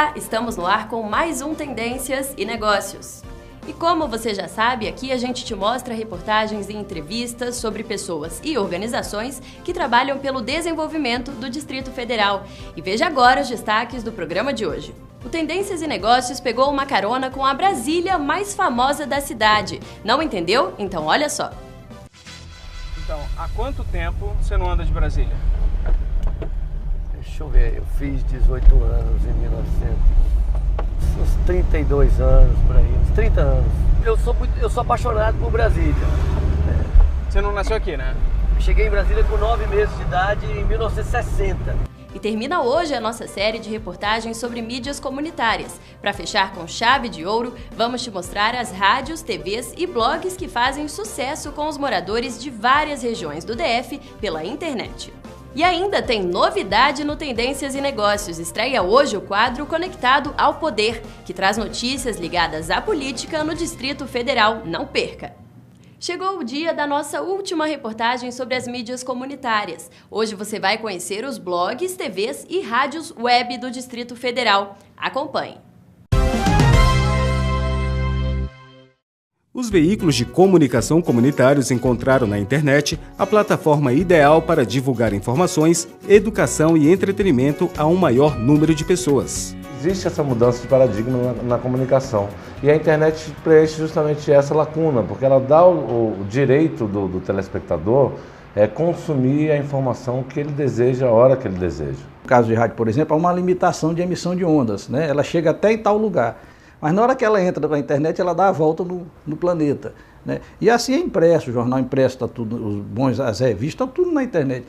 Olá, estamos no ar com mais um Tendências e Negócios. E como você já sabe, aqui a gente te mostra reportagens e entrevistas sobre pessoas e organizações que trabalham pelo desenvolvimento do Distrito Federal. E veja agora os destaques do programa de hoje. O Tendências e Negócios pegou uma carona com a Brasília mais famosa da cidade. Não entendeu? Então olha só. Então, há quanto tempo você não anda de Brasília? Deixa eu ver, eu fiz 18 anos em 1900, uns 32 anos por aí, uns 30 anos. Eu sou apaixonado por Brasília. Você não nasceu aqui, né? Cheguei em Brasília com 9 meses de idade em 1960. E termina hoje a nossa série de reportagens sobre mídias comunitárias. Para fechar com chave de ouro, vamos te mostrar as rádios, TVs e blogs que fazem sucesso com os moradores de várias regiões do DF pela internet. E ainda tem novidade no Tendências e Negócios. Estreia hoje o quadro Conectado ao Poder, que traz notícias ligadas à política no Distrito Federal. Não perca! Chegou o dia da nossa última reportagem sobre as mídias comunitárias. Hoje você vai conhecer os blogs, TVs e rádios web do Distrito Federal. Acompanhe! Os veículos de comunicação comunitários encontraram na internet a plataforma ideal para divulgar informações, educação e entretenimento a um maior número de pessoas. Existe essa mudança de paradigma na comunicação e a internet preenche justamente essa lacuna, porque ela dá o direito do telespectador consumir a informação que ele deseja, a hora que ele deseja. No caso de rádio, por exemplo, há uma limitação de emissão de ondas, né? Ela chega até em tal lugar. Mas na hora que ela entra na internet, ela dá a volta no planeta, né? E assim é impresso, o jornal impresso, tá tudo, as revistas, tá tudo na internet.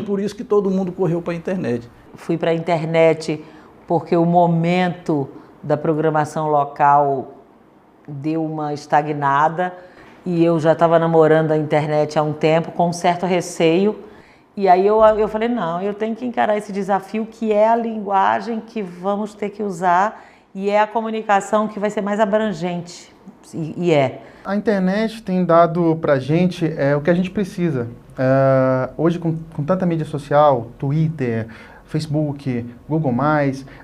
Por isso que todo mundo correu para a internet. Fui para a internet porque o momento da programação local deu uma estagnada e eu já estava namorando a internet há um tempo com um certo receio. E aí eu falei, não, eu tenho que encarar esse desafio que é a linguagem que vamos ter que usar e é a comunicação que vai ser mais abrangente, e é. A internet tem dado pra gente o que a gente precisa. Hoje, com tanta mídia social, Twitter, Facebook, Google+,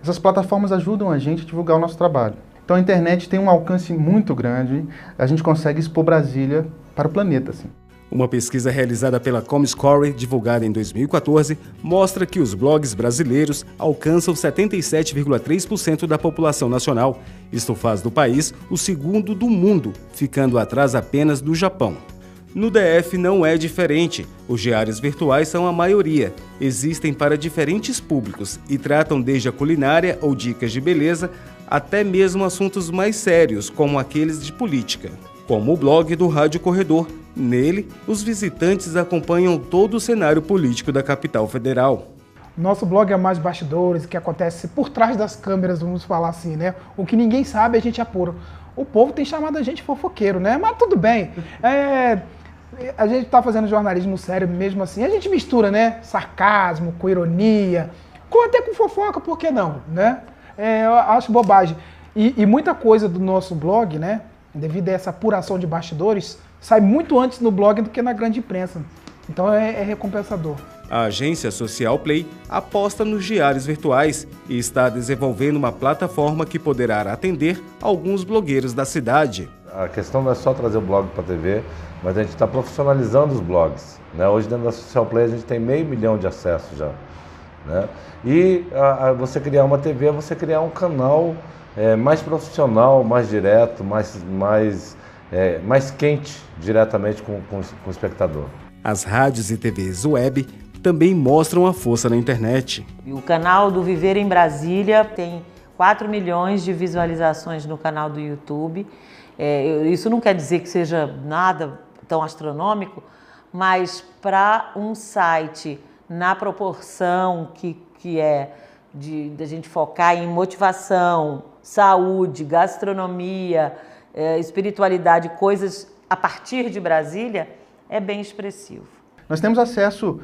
essas plataformas ajudam a gente a divulgar o nosso trabalho. Então a internet tem um alcance muito grande, a gente consegue expor Brasília para o planeta, assim. Uma pesquisa realizada pela Comscore, divulgada em 2014, mostra que os blogs brasileiros alcançam 77,3% da população nacional. Isto faz do país o segundo do mundo, ficando atrás apenas do Japão. No DF não é diferente. Os diários virtuais são a maioria. Existem para diferentes públicos e tratam desde a culinária ou dicas de beleza até mesmo assuntos mais sérios, como aqueles de política. Como o blog do Rádio Corredor. Nele, os visitantes acompanham todo o cenário político da capital federal. Nosso blog é mais bastidores, o que acontece por trás das câmeras, vamos falar assim, né? O que ninguém sabe, a gente apura. O povo tem chamado a gente fofoqueiro, né? Mas tudo bem. A gente está fazendo jornalismo sério mesmo assim. A gente mistura, né? Sarcasmo, com ironia, até com fofoca, por que não, né? Eu acho bobagem. E muita coisa do nosso blog, né? Devido a essa apuração de bastidores, sai muito antes no blog do que na grande imprensa. Então é recompensador. A agência Social Play aposta nos diários virtuais e está desenvolvendo uma plataforma que poderá atender alguns blogueiros da cidade. A questão não é só trazer o blog para a TV, mas a gente está profissionalizando os blogs, né? Hoje dentro da Social Play a gente tem 500 mil de acessos já, né? E você criar uma TV é você criar um canal mais profissional, mais direto, mais quente diretamente com o espectador. As rádios e TVs web também mostram a força na internet. O canal do Viver em Brasília tem 4 milhões de visualizações no canal do YouTube. Isso não quer dizer que seja nada tão astronômico, mas para um site na proporção que é da gente focar em motivação, saúde, gastronomia, espiritualidade, coisas a partir de Brasília, é bem expressivo. Nós temos acesso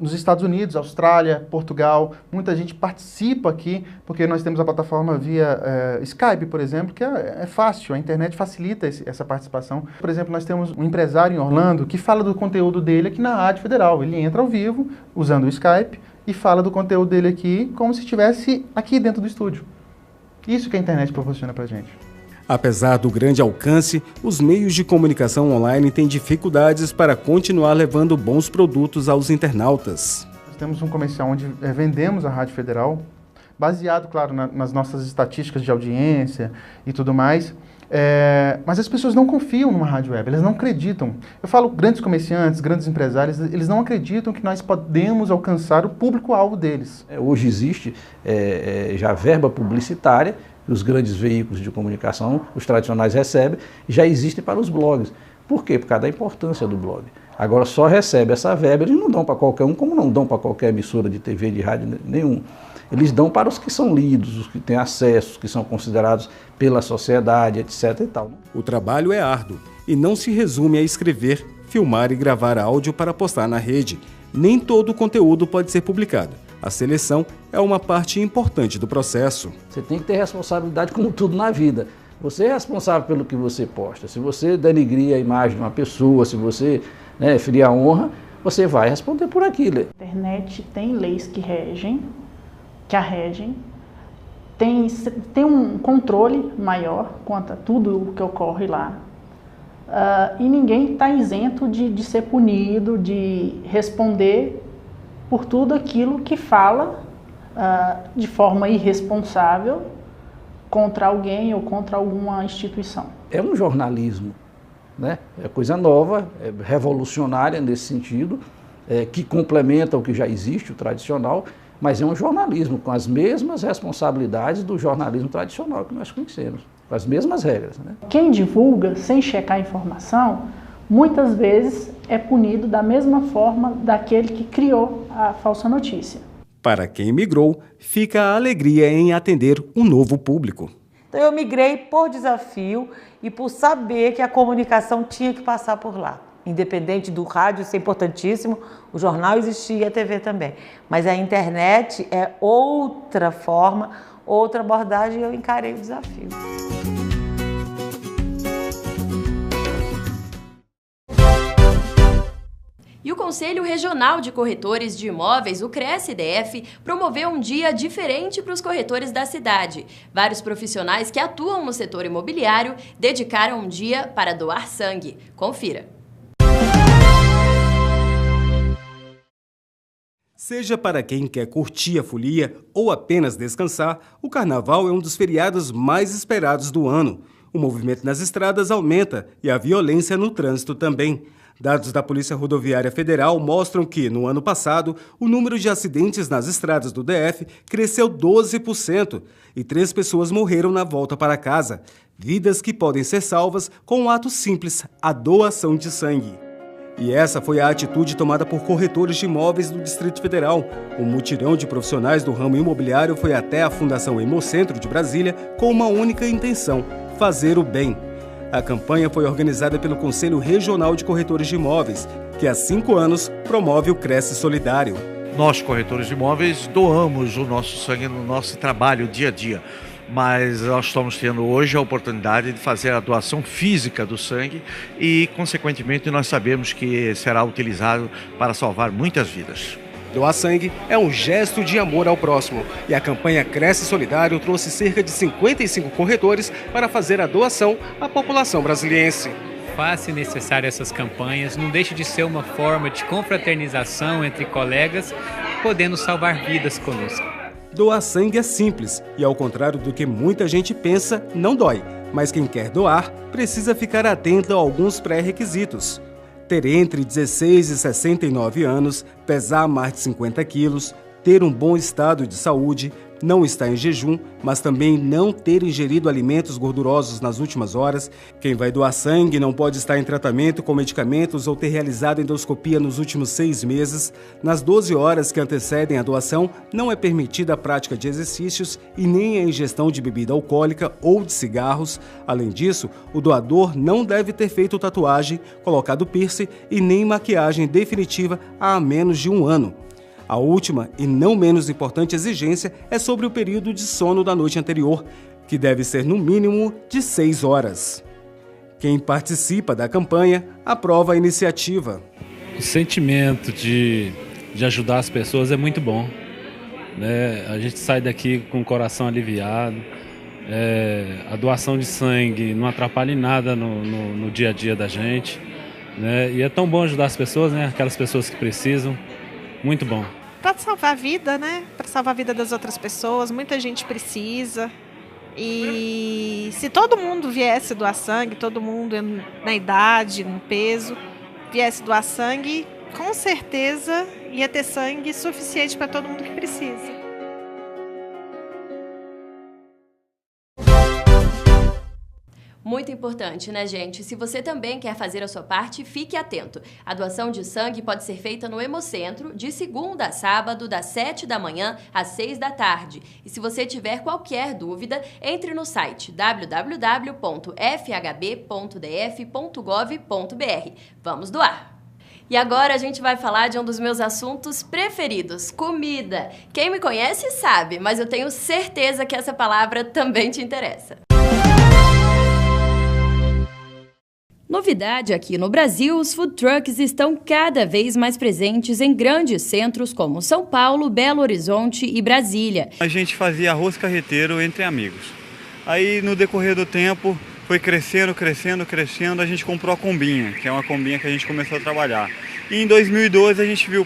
nos Estados Unidos, Austrália, Portugal, muita gente participa aqui, porque nós temos a plataforma via Skype, por exemplo, que é fácil, a internet facilita essa participação. Por exemplo, nós temos um empresário em Orlando que fala do conteúdo dele aqui na Rádio Federal. Ele entra ao vivo, usando o Skype, e fala do conteúdo dele aqui como se estivesse aqui dentro do estúdio. Isso que a internet proporciona para a gente. Apesar do grande alcance, os meios de comunicação online têm dificuldades para continuar levando bons produtos aos internautas. Nós temos um comercial onde vendemos a Rádio Federal, baseado, claro, nas nossas estatísticas de audiência e tudo mais, mas as pessoas não confiam numa rádio web, elas não acreditam. Eu falo grandes comerciantes, grandes empresários, eles não acreditam que nós podemos alcançar o público-alvo deles. Hoje existe já verba publicitária, os grandes veículos de comunicação, os tradicionais recebem, já existem para os blogs. Por quê? Por causa da importância do blog. Agora só recebe essa verba, eles não dão para qualquer um, como não dão para qualquer emissora de TV, de rádio nenhum. Eles dão para os que são lidos, os que têm acesso, os que são considerados pela sociedade, etc. e tal. O trabalho é árduo e não se resume a escrever, filmar e gravar áudio para postar na rede. Nem todo o conteúdo pode ser publicado. A seleção é uma parte importante do processo. Você tem que ter responsabilidade como tudo na vida. Você é responsável pelo que você posta. Se você denigrir a imagem de uma pessoa, se você ferir a honra, você vai responder por aquilo. A internet tem leis que a regem, tem um controle maior quanto a tudo o que ocorre lá. E ninguém está isento de ser punido, de responder por tudo aquilo que fala de forma irresponsável contra alguém ou contra alguma instituição. É um jornalismo, né? É coisa nova, é revolucionária nesse sentido, que complementa o que já existe, o tradicional, mas é um jornalismo com as mesmas responsabilidades do jornalismo tradicional que nós conhecemos, com as mesmas regras, né? Quem divulga sem checar a informação, muitas vezes é punido da mesma forma daquele que criou a falsa notícia. Para quem migrou, fica a alegria em atender um novo público. Então eu migrei por desafio e por saber que a comunicação tinha que passar por lá. Independente do rádio, isso é importantíssimo, o jornal existia e a TV também. Mas a internet é outra forma, outra abordagem e eu encarei o desafio. E o Conselho Regional de Corretores de Imóveis, o CRECIDF, promoveu um dia diferente para os corretores da cidade. Vários profissionais que atuam no setor imobiliário dedicaram um dia para doar sangue. Confira. Seja para quem quer curtir a folia ou apenas descansar, o Carnaval é um dos feriados mais esperados do ano. O movimento nas estradas aumenta e a violência no trânsito também. Dados da Polícia Rodoviária Federal mostram que, no ano passado, o número de acidentes nas estradas do DF cresceu 12% e 3 pessoas morreram na volta para casa. Vidas que podem ser salvas com um ato simples, a doação de sangue. E essa foi a atitude tomada por corretores de imóveis do Distrito Federal. Um mutirão de profissionais do ramo imobiliário foi até a Fundação Hemocentro de Brasília com uma única intenção: fazer o bem. A campanha foi organizada pelo Conselho Regional de Corretores de Imóveis, que há 5 anos promove o Cresce Solidário. Nós, corretores de imóveis, doamos o nosso sangue no nosso trabalho dia a dia. Mas nós estamos tendo hoje a oportunidade de fazer a doação física do sangue e, consequentemente, nós sabemos que será utilizado para salvar muitas vidas. Doar sangue é um gesto de amor ao próximo e a campanha Cresce Solidário trouxe cerca de 55 corretores para fazer a doação à população brasiliense. Faz-se necessário essas campanhas, não deixe de ser uma forma de confraternização entre colegas, podendo salvar vidas conosco. Doar sangue é simples e, ao contrário do que muita gente pensa, não dói. Mas quem quer doar precisa ficar atento a alguns pré-requisitos. Ter entre 16 e 69 anos, pesar mais de 50 quilos, ter um bom estado de saúde, não estar em jejum, mas também não ter ingerido alimentos gordurosos nas últimas horas. Quem vai doar sangue não pode estar em tratamento com medicamentos ou ter realizado endoscopia nos últimos 6 meses. Nas 12 horas que antecedem a doação, não é permitida a prática de exercícios e nem a ingestão de bebida alcoólica ou de cigarros. Além disso, o doador não deve ter feito tatuagem, colocado piercing e nem maquiagem definitiva há menos de 1 ano. A última e não menos importante exigência é sobre o período de sono da noite anterior, que deve ser no mínimo de 6 horas. Quem participa da campanha aprova a iniciativa. O sentimento de ajudar as pessoas é muito bom, né? A gente sai daqui com o coração aliviado, A doação de sangue não atrapalha em nada no dia a dia da gente, né? E é tão bom ajudar as pessoas, né? Aquelas pessoas que precisam. Muito bom. Para salvar a vida, né? Para salvar a vida das outras pessoas, muita gente precisa. E se todo mundo viesse doar sangue, todo mundo na idade, no peso, viesse doar sangue, com certeza ia ter sangue suficiente para todo mundo que precisa. Muito importante, né, gente? Se você também quer fazer a sua parte, fique atento. A doação de sangue pode ser feita no Hemocentro, de segunda a sábado, das 7 da manhã às 6 da tarde. E se você tiver qualquer dúvida, entre no site www.fhb.df.gov.br. Vamos doar! E agora a gente vai falar de um dos meus assuntos preferidos, comida. Quem me conhece sabe, mas eu tenho certeza que essa palavra também te interessa. Novidade aqui no Brasil, os food trucks estão cada vez mais presentes em grandes centros como São Paulo, Belo Horizonte e Brasília. A gente fazia arroz carreteiro entre amigos. Aí no decorrer do tempo foi crescendo, a gente comprou a combinha, que é uma combinha que a gente começou a trabalhar. E em 2012 a gente viu,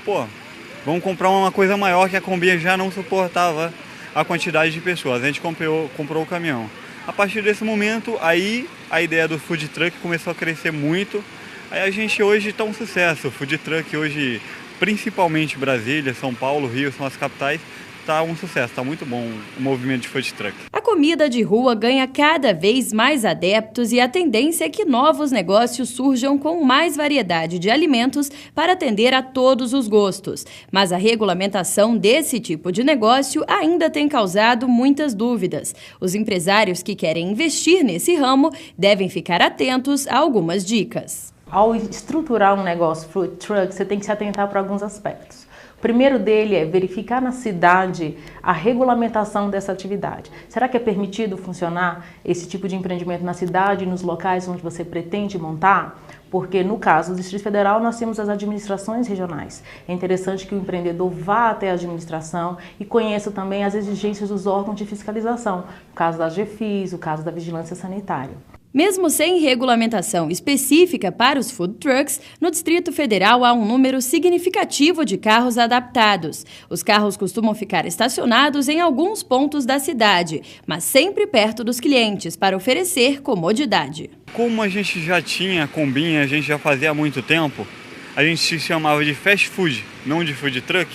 vamos comprar uma coisa maior, que a combinha já não suportava a quantidade de pessoas. A gente comprou o caminhão. A partir desse momento, aí a ideia do food truck começou a crescer muito. Aí a gente hoje está um sucesso. O food truck hoje, principalmente Brasília, São Paulo, Rio, são as capitais, está um sucesso, está muito bom o movimento de food truck. A comida de rua ganha cada vez mais adeptos e a tendência é que novos negócios surjam com mais variedade de alimentos para atender a todos os gostos. Mas a regulamentação desse tipo de negócio ainda tem causado muitas dúvidas. Os empresários que querem investir nesse ramo devem ficar atentos a algumas dicas. Ao estruturar um negócio food truck, você tem que se atentar para alguns aspectos. O primeiro dele é verificar na cidade a regulamentação dessa atividade. Será que é permitido funcionar esse tipo de empreendimento na cidade, nos locais onde você pretende montar? Porque no caso do Distrito Federal nós temos as administrações regionais. É interessante que o empreendedor vá até a administração e conheça também as exigências dos órgãos de fiscalização, o caso da GFIS, o caso da Vigilância Sanitária. Mesmo sem regulamentação específica para os food trucks, no Distrito Federal há um número significativo de carros adaptados. Os carros costumam ficar estacionados em alguns pontos da cidade, mas sempre perto dos clientes para oferecer comodidade. Como a gente já tinha combinha, a gente já fazia há muito tempo, a gente se chamava de fast food, não de food truck.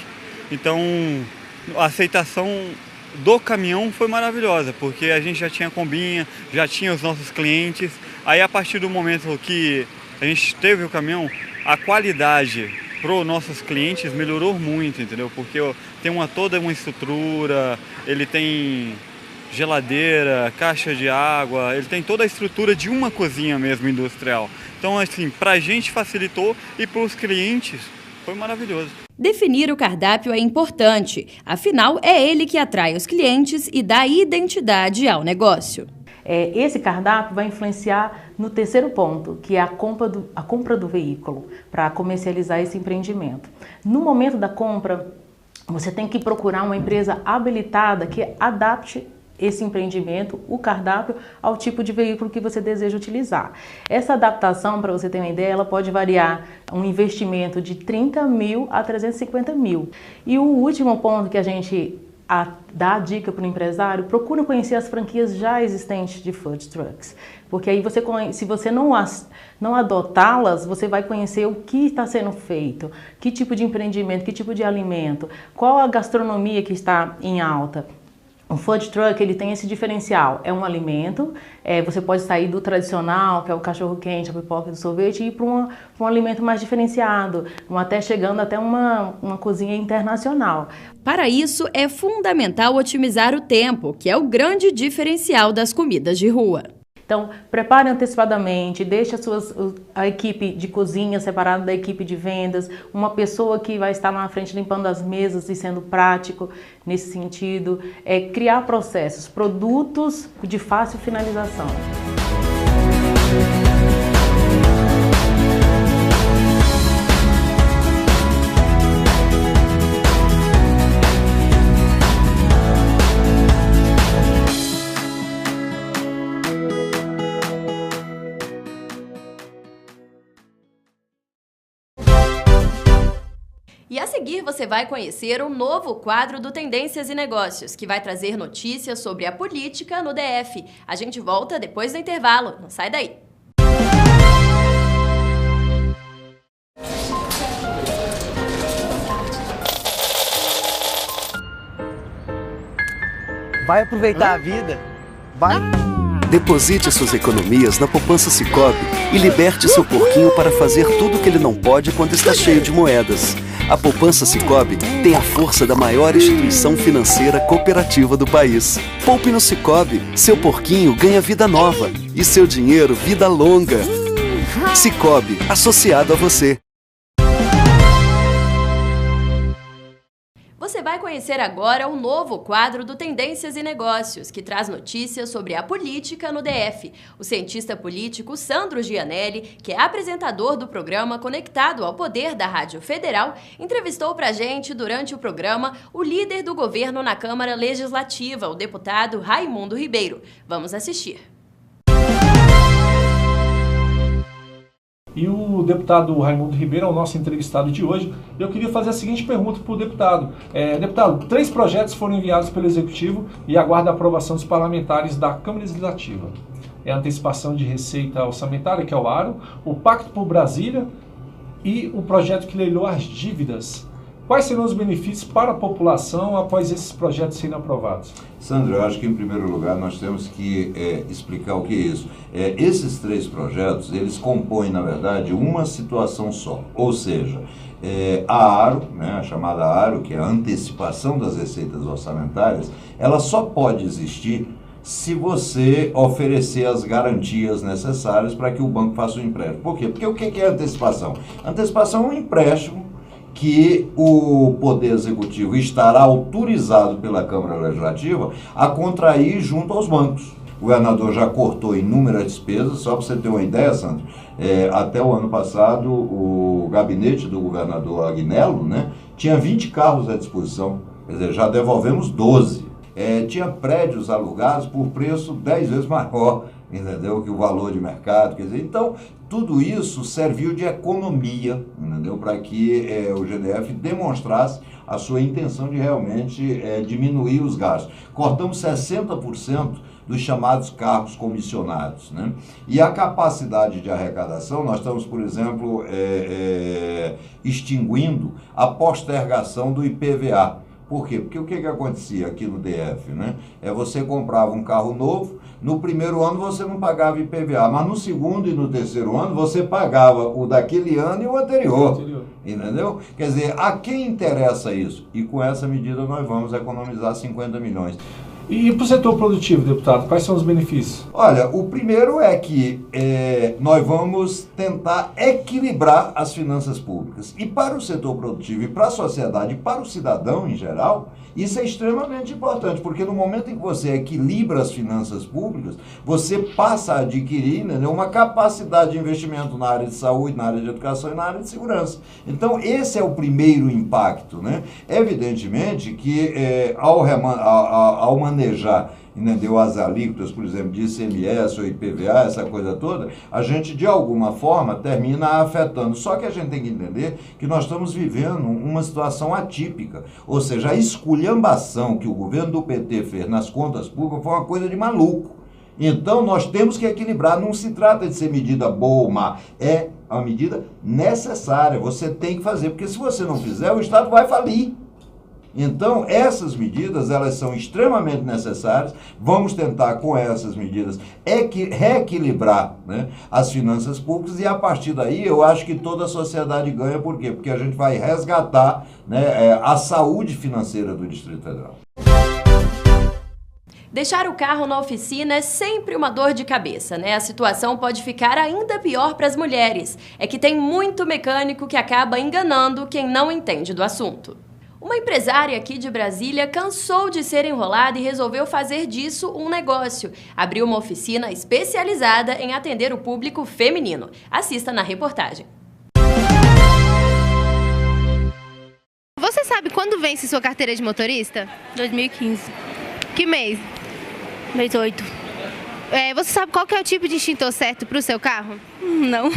Então a aceitação do caminhão foi maravilhosa, porque a gente já tinha combinha, já tinha os nossos clientes. Aí a partir do momento que a gente teve o caminhão, a qualidade para os nossos clientes melhorou muito, entendeu? Porque tem toda uma estrutura, ele tem geladeira, caixa de água, ele tem toda a estrutura de uma cozinha mesmo industrial. Então assim, para a gente facilitou e para os clientes foi maravilhoso. Definir o cardápio é importante, afinal é ele que atrai os clientes e dá identidade ao negócio. Esse cardápio vai influenciar no terceiro ponto, que é a compra do veículo, para comercializar esse empreendimento. No momento da compra, você tem que procurar uma empresa habilitada que adapte esse empreendimento, o cardápio, ao tipo de veículo que você deseja utilizar. Essa adaptação, para você ter uma ideia, ela pode variar um investimento de 30 mil a 350 mil. E o último ponto que a gente dá a dica para o empresário, procura conhecer as franquias já existentes de food trucks. Porque aí se você não adotá-las, você vai conhecer o que está sendo feito, que tipo de empreendimento, que tipo de alimento, qual a gastronomia que está em alta. O food truck, ele tem esse diferencial, é um alimento, você pode sair do tradicional, que é o cachorro-quente, a pipoca do sorvete, e ir para um alimento mais diferenciado, até chegando até uma cozinha internacional. Para isso, é fundamental otimizar o tempo, que é o grande diferencial das comidas de rua. Então, prepare antecipadamente, deixe a equipe de cozinha separada da equipe de vendas, uma pessoa que vai estar lá na frente limpando as mesas e sendo prático nesse sentido, criar processos, produtos de fácil finalização. a seguir você vai conhecer um novo quadro do Tendências e Negócios, que vai trazer notícias sobre a política no DF. A gente volta depois do intervalo, não sai daí. Vai aproveitar a vida? Vai! Deposite suas economias na poupança Sicoob e liberte seu porquinho para fazer tudo o que ele não pode quando está cheio de moedas. A poupança Sicoob tem a força da maior instituição financeira cooperativa do país. Poupe no Sicoob, seu porquinho ganha vida nova e seu dinheiro vida longa. Sicoob, associado a você. Você vai conhecer agora um novo quadro do Tendências e Negócios, que traz notícias sobre a política no DF. O cientista político Sandro Gianelli, que é apresentador do programa Conectado ao Poder da Rádio Federal, entrevistou pra gente durante o programa o líder do governo na Câmara Legislativa, o deputado Raimundo Ribeiro. Vamos assistir. E o deputado Raimundo Ribeiro é o nosso entrevistado de hoje. Eu queria fazer a seguinte pergunta para o deputado. Deputado, 3 projetos foram enviados pelo Executivo e aguarda a aprovação dos parlamentares da Câmara Legislativa. É a antecipação de receita orçamentária, que é o ARO, o Pacto por Brasília e o projeto que leiloa as dívidas. Quais serão os benefícios para a população após esses projetos serem aprovados? Sandro, eu acho que em primeiro lugar nós temos que explicar o que é isso. Esses 3 projetos, eles compõem, na verdade, uma situação só. Ou seja, a ARO, né, a chamada ARO, que é a antecipação das receitas orçamentárias, ela só pode existir se você oferecer as garantias necessárias para que o banco faça o empréstimo. Por quê? Porque o que é antecipação? Antecipação é um empréstimo que o Poder Executivo estará autorizado pela Câmara Legislativa a contrair junto aos bancos. O governador já cortou inúmeras despesas, só para você ter uma ideia, Sandro, até o ano passado o gabinete do governador Agnello, né, tinha 20 carros à disposição, quer dizer, já devolvemos 12. Tinha prédios alugados por preço 10 vezes maior, entendeu, que o valor de mercado, quer dizer, então tudo isso serviu de economia, entendeu, para que o GDF demonstrasse a sua intenção de realmente diminuir os gastos. Cortamos 60% dos chamados cargos comissionados, né? E a capacidade de arrecadação, nós estamos, por exemplo, extinguindo a postergação do IPVA. Por quê? Porque o que acontecia aqui no DF, né? Você comprava um carro novo, no primeiro ano você não pagava IPVA, mas no segundo e no terceiro ano você pagava o daquele ano e o anterior. Entendeu? Quer dizer, a quem interessa isso? E com essa medida nós vamos economizar 50 milhões. E para o setor produtivo, deputado, quais são os benefícios? Olha, o primeiro é que nós vamos tentar equilibrar as finanças públicas. E para o setor produtivo, e para a sociedade, e para o cidadão em geral, isso é extremamente importante, porque no momento em que você equilibra as finanças públicas, você passa a adquirir, né, uma capacidade de investimento na área de saúde, na área de educação e na área de segurança. Então, esse é o primeiro impacto, né? Evidentemente que ao manejar, entendeu, as alíquotas, por exemplo, de ICMS ou IPVA, essa coisa toda, a gente de alguma forma termina afetando. Só que a gente tem que entender que nós estamos vivendo uma situação atípica, ou seja, a esculhambação que o governo do PT fez nas contas públicas foi uma coisa de maluco. Então nós temos que equilibrar, não se trata de ser medida boa ou má, é uma medida necessária, você tem que fazer, porque se você não fizer, o Estado vai falir. Então, essas medidas, elas são extremamente necessárias. Vamos tentar, com essas medidas, reequilibrar, né, as finanças públicas e, a partir daí, eu acho que toda a sociedade ganha. Por quê? Porque a gente vai resgatar, né, a saúde financeira do Distrito Federal. Deixar o carro na oficina é sempre uma dor de cabeça, né? A situação pode ficar ainda pior para as mulheres. É que tem muito mecânico que acaba enganando quem não entende do assunto. Uma empresária aqui de Brasília cansou de ser enrolada e resolveu fazer disso um negócio. Abriu uma oficina especializada em atender o público feminino. Assista na reportagem. Você sabe quando vence sua carteira de motorista? 2015. Que mês? Mês 8. Você sabe qual que é o tipo de extintor certo para o seu carro? Não.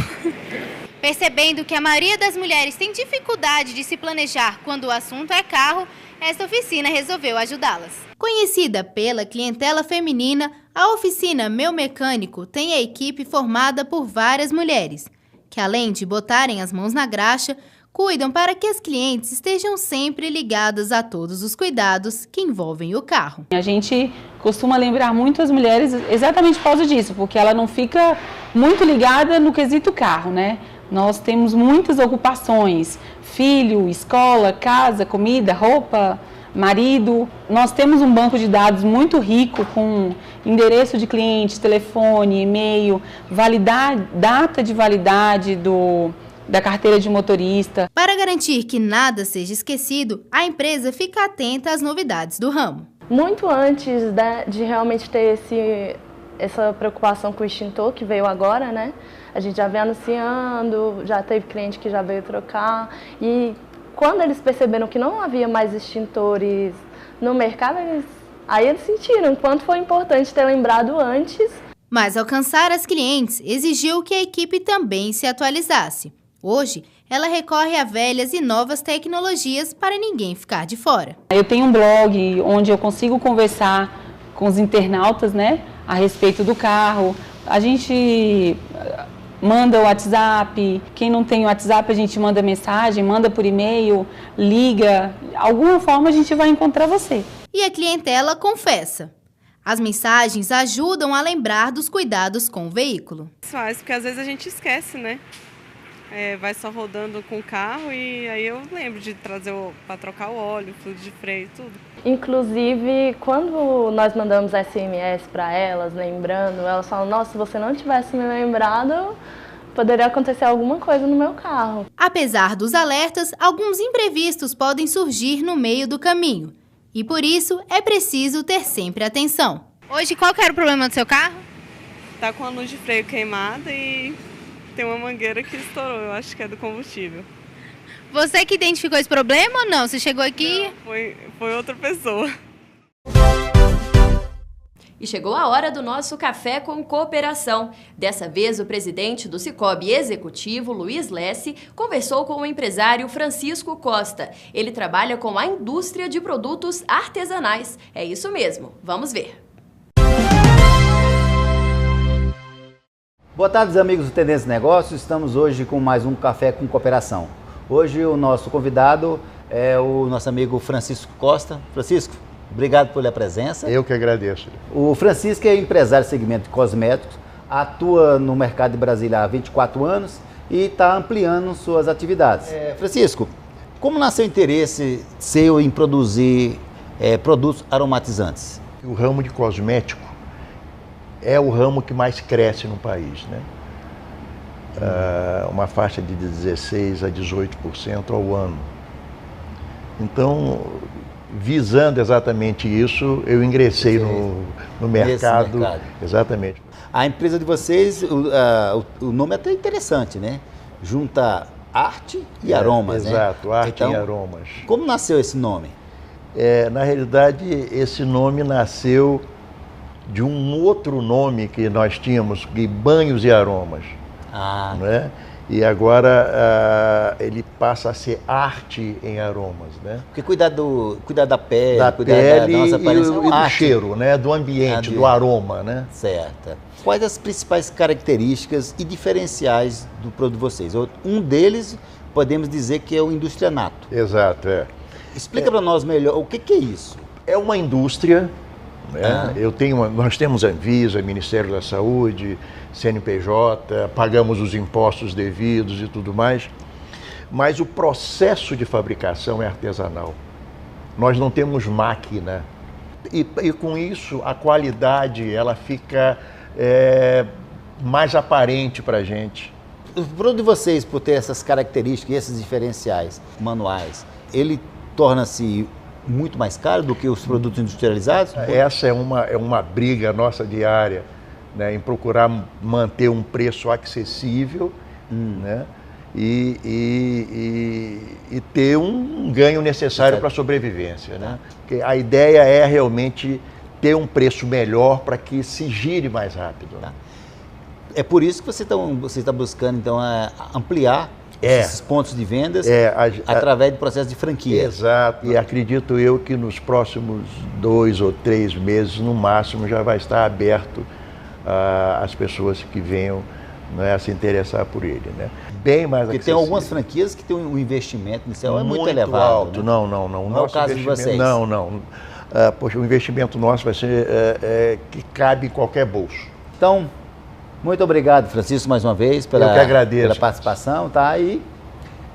Percebendo que a maioria das mulheres tem dificuldade de se planejar quando o assunto é carro, esta oficina resolveu ajudá-las. Conhecida pela clientela feminina, a oficina Meu Mecânico tem a equipe formada por várias mulheres, que além de botarem as mãos na graxa, cuidam para que as clientes estejam sempre ligadas a todos os cuidados que envolvem o carro. A gente costuma lembrar muito as mulheres exatamente por causa disso, porque ela não fica muito ligada no quesito carro, né? Nós temos muitas ocupações, filho, escola, casa, comida, roupa, marido. Nós temos um banco de dados muito rico com endereço de cliente, telefone, e-mail, data de validade da carteira de motorista. Para garantir que nada seja esquecido, a empresa fica atenta às novidades do ramo. Muito antes de realmente ter essa preocupação com o extintor que veio agora, né? A gente já vem anunciando, já teve cliente que já veio trocar e quando eles perceberam que não havia mais extintores no mercado, eles sentiram o quanto foi importante ter lembrado antes. Mas alcançar as clientes exigiu que a equipe também se atualizasse. Hoje, ela recorre a velhas e novas tecnologias para ninguém ficar de fora. Eu tenho um blog onde eu consigo conversar com os internautas, né, a respeito do carro. A gente manda o WhatsApp, quem não tem o WhatsApp a gente manda mensagem, manda por e-mail, liga, alguma forma a gente vai encontrar você. E a clientela confessa. As mensagens ajudam a lembrar dos cuidados com o veículo. Faz, porque às vezes a gente esquece, né? Vai só rodando com o carro e aí eu lembro de trazer para trocar o óleo, fluido de freio, tudo. Inclusive, quando nós mandamos SMS para elas, lembrando, elas falam, nossa, se você não tivesse me lembrado, poderia acontecer alguma coisa no meu carro. Apesar dos alertas, alguns imprevistos podem surgir no meio do caminho. E por isso, é preciso ter sempre atenção. Hoje, qual que era o problema do seu carro? Tá com a luz de freio queimada e tem uma mangueira que estourou, eu acho que é do combustível. Você que identificou esse problema ou não? Você chegou aqui... Não, foi outra pessoa. E chegou a hora do nosso Café com Cooperação. Dessa vez, o presidente do Sicoob Executivo, Luiz Lesse, conversou com o empresário Francisco Costa. Ele trabalha com a indústria de produtos artesanais. É isso mesmo, vamos ver. Boa tarde, amigos do Tendência Negócios. Estamos hoje com mais um Café com Cooperação. Hoje o nosso convidado é o nosso amigo Francisco Costa. Francisco, obrigado pela presença. Eu que agradeço. O Francisco é empresário do segmento de cosméticos, atua no mercado de Brasília há 24 anos e está ampliando suas atividades. Francisco, como nasceu o interesse seu em produzir produtos aromatizantes? O ramo de cosmético é o ramo que mais cresce no país, né? Uma faixa de 16% a 18% ao ano. Então, visando exatamente isso, eu ingressei no mercado. Exatamente. A empresa de vocês, o nome é até interessante, né? Junta arte e aromas, né? Exato, arte então, e aromas. Como nasceu esse nome? Na realidade, esse nome nasceu de um outro nome que nós tínhamos, de Banhos e Aromas. Né? E agora ele passa a ser arte em aromas, né? Porque cuidar da pele, da nossa aparência, e do cheiro, né? Do ambiente, do aroma, né? Certo. Quais as principais características e diferenciais do produto de vocês? Um deles, podemos dizer que é o Indústria Nato. Exato, Explica para nós melhor, o que é isso? É uma indústria, né? Nós temos a Anvisa, Ministério da Saúde, CNPJ, pagamos os impostos devidos e tudo mais, mas o processo de fabricação é artesanal. Nós não temos máquina e com isso a qualidade ela fica mais aparente para a gente. O produto de vocês, por ter essas características e esses diferenciais manuais, ele torna-se muito mais caro do que os produtos industrializados? Essa é uma briga nossa diária, né, em procurar manter um preço acessível, né, e ter um ganho necessário para a sobrevivência. Né? Porque a ideia é realmente ter um preço melhor para que se gire mais rápido. É por isso que você está buscando, então, ampliar esses pontos de vendas através do processo de franquia. Exato, e acredito eu que nos próximos 2 ou 3 meses, no máximo, já vai estar aberto às pessoas que venham, né, a se interessar por ele, né? Bem mais Porque acessível. tem algumas franquias que tem um investimento inicial muito elevado. Alto. Né? Não. Não é o caso de vocês. Não. Poxa, o investimento nosso vai ser que cabe em qualquer bolso. Então, muito obrigado, Francisco, mais uma vez, Eu que agradeço. pela participação, tá? E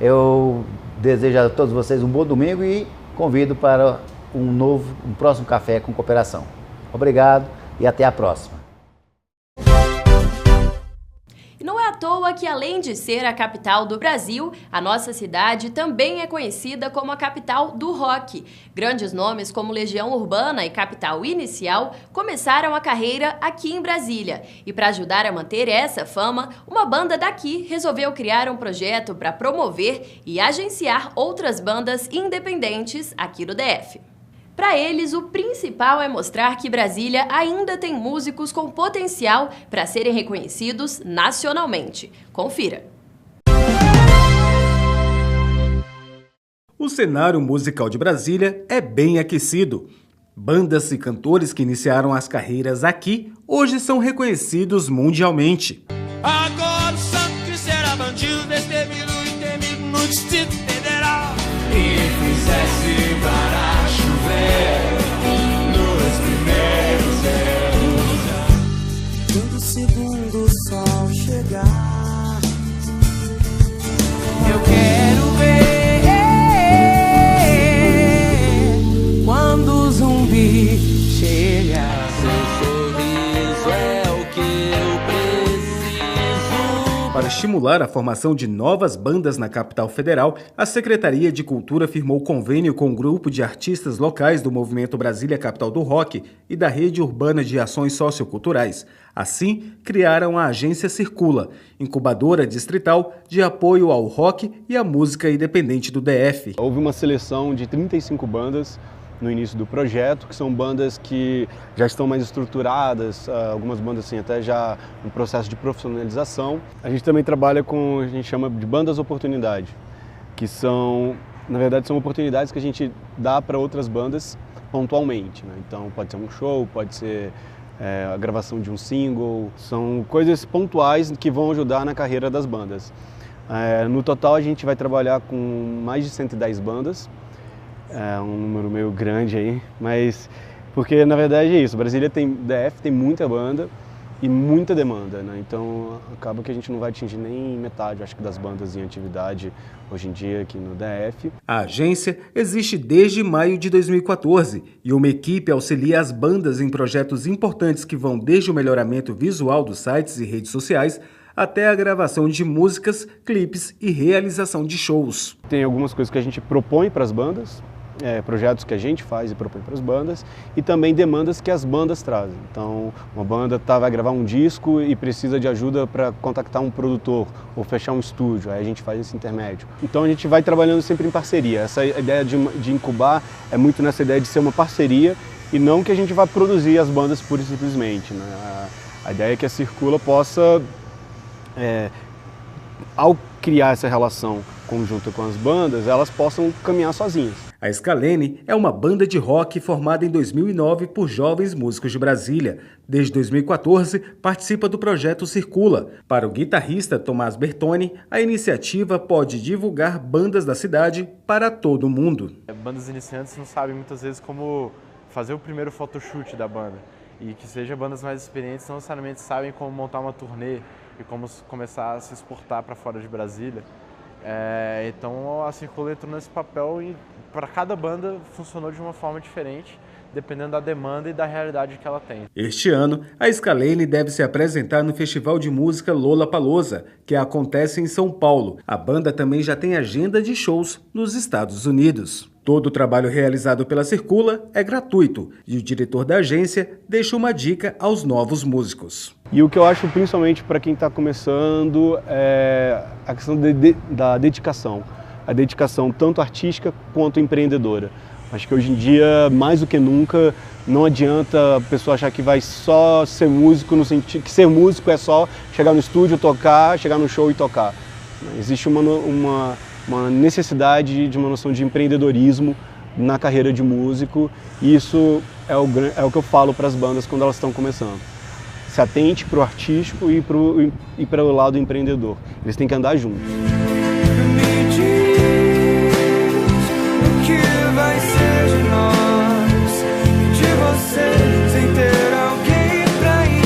eu desejo a todos vocês um bom domingo e convido para um próximo Café com Cooperação. Obrigado e até a próxima. E não é à toa que, além de ser a capital do Brasil, a nossa cidade também é conhecida como a capital do rock. Grandes nomes como Legião Urbana e Capital Inicial começaram a carreira aqui em Brasília. E para ajudar a manter essa fama, uma banda daqui resolveu criar um projeto para promover e agenciar outras bandas independentes aqui no DF. Para eles, o principal é mostrar que Brasília ainda tem músicos com potencial para serem reconhecidos nacionalmente. Confira! O cenário musical de Brasília é bem aquecido. Bandas e cantores que iniciaram as carreiras aqui hoje são reconhecidos mundialmente. Agora o santo que será bandido, destemido e temido no Distrito Federal. E fizesse para chover nos primeiros erros. Quando o segundo sol chegar, eu quero ver quando o zumbi chegar. Seu sorriso é o que eu preciso. Para estimular a formação de novas bandas na capital federal, a Secretaria de Cultura firmou convênio com um grupo de artistas locais do movimento Brasília Capital do Rock e da Rede Urbana de Ações Socioculturais. Assim, criaram a Agência Circula, incubadora distrital de apoio ao rock e à música independente do DF. Houve uma seleção de 35 bandas no início do projeto, que são bandas que já estão mais estruturadas, algumas bandas assim, até já em processo de profissionalização. A gente também trabalha com, a gente chama de bandas oportunidade, que são, na verdade, são oportunidades que a gente dá para outras bandas pontualmente, né? Então pode ser um show, pode ser a gravação de um single, são coisas pontuais que vão ajudar na carreira das bandas. No total a gente vai trabalhar com mais de 110 bandas, um número meio grande aí, mas porque na verdade é isso, Brasília DF tem muita banda e muita demanda, né? Então acaba que a gente não vai atingir nem metade, acho que, das bandas em atividade hoje em dia aqui no DF. A agência existe desde maio de 2014 e uma equipe auxilia as bandas em projetos importantes que vão desde o melhoramento visual dos sites e redes sociais até a gravação de músicas, clipes e realização de shows. Tem algumas coisas que a gente propõe para as bandas, projetos que a gente faz e propõe para as bandas, e também demandas que as bandas trazem. Então, uma banda vai gravar um disco e precisa de ajuda para contactar um produtor ou fechar um estúdio, aí a gente faz esse intermédio. Então a gente vai trabalhando sempre em parceria. Essa ideia de incubar é muito nessa ideia de ser uma parceria e não que a gente vá produzir as bandas pura e simplesmente, né? A ideia é que a Circula possa, ao criar essa relação conjunta com as bandas, elas possam caminhar sozinhas. A Scalene é uma banda de rock formada em 2009 por jovens músicos de Brasília. Desde 2014, participa do projeto Circula. Para o guitarrista Tomás Bertoni, a iniciativa pode divulgar bandas da cidade para todo mundo. Bandas iniciantes não sabem muitas vezes como fazer o primeiro photoshoot da banda. E que seja bandas mais experientes não necessariamente sabem como montar uma turnê e como começar a se exportar para fora de Brasília. Então a Circula entrou nesse papel e para cada banda funcionou de uma forma diferente, dependendo da demanda e da realidade que ela tem. Este ano, a Scalene deve se apresentar no Festival de Música Lollapalooza, que acontece em São Paulo. A banda também já tem agenda de shows nos Estados Unidos. Todo o trabalho realizado pela Circula é gratuito e o diretor da agência deixa uma dica aos novos músicos. E o que eu acho principalmente para quem está começando é a questão da dedicação. A dedicação tanto artística quanto empreendedora. Acho que hoje em dia, mais do que nunca, não adianta a pessoa achar que vai só ser músico, no sentido que ser músico é só chegar no estúdio, tocar, chegar no show e tocar. Existe uma necessidade de uma noção de empreendedorismo na carreira de músico, e isso é o que eu falo para as bandas quando elas estão começando. Se atente para o artístico e para o lado empreendedor. Eles têm que andar juntos. O que vai ser de nós, de você, sem ter alguém pra entender?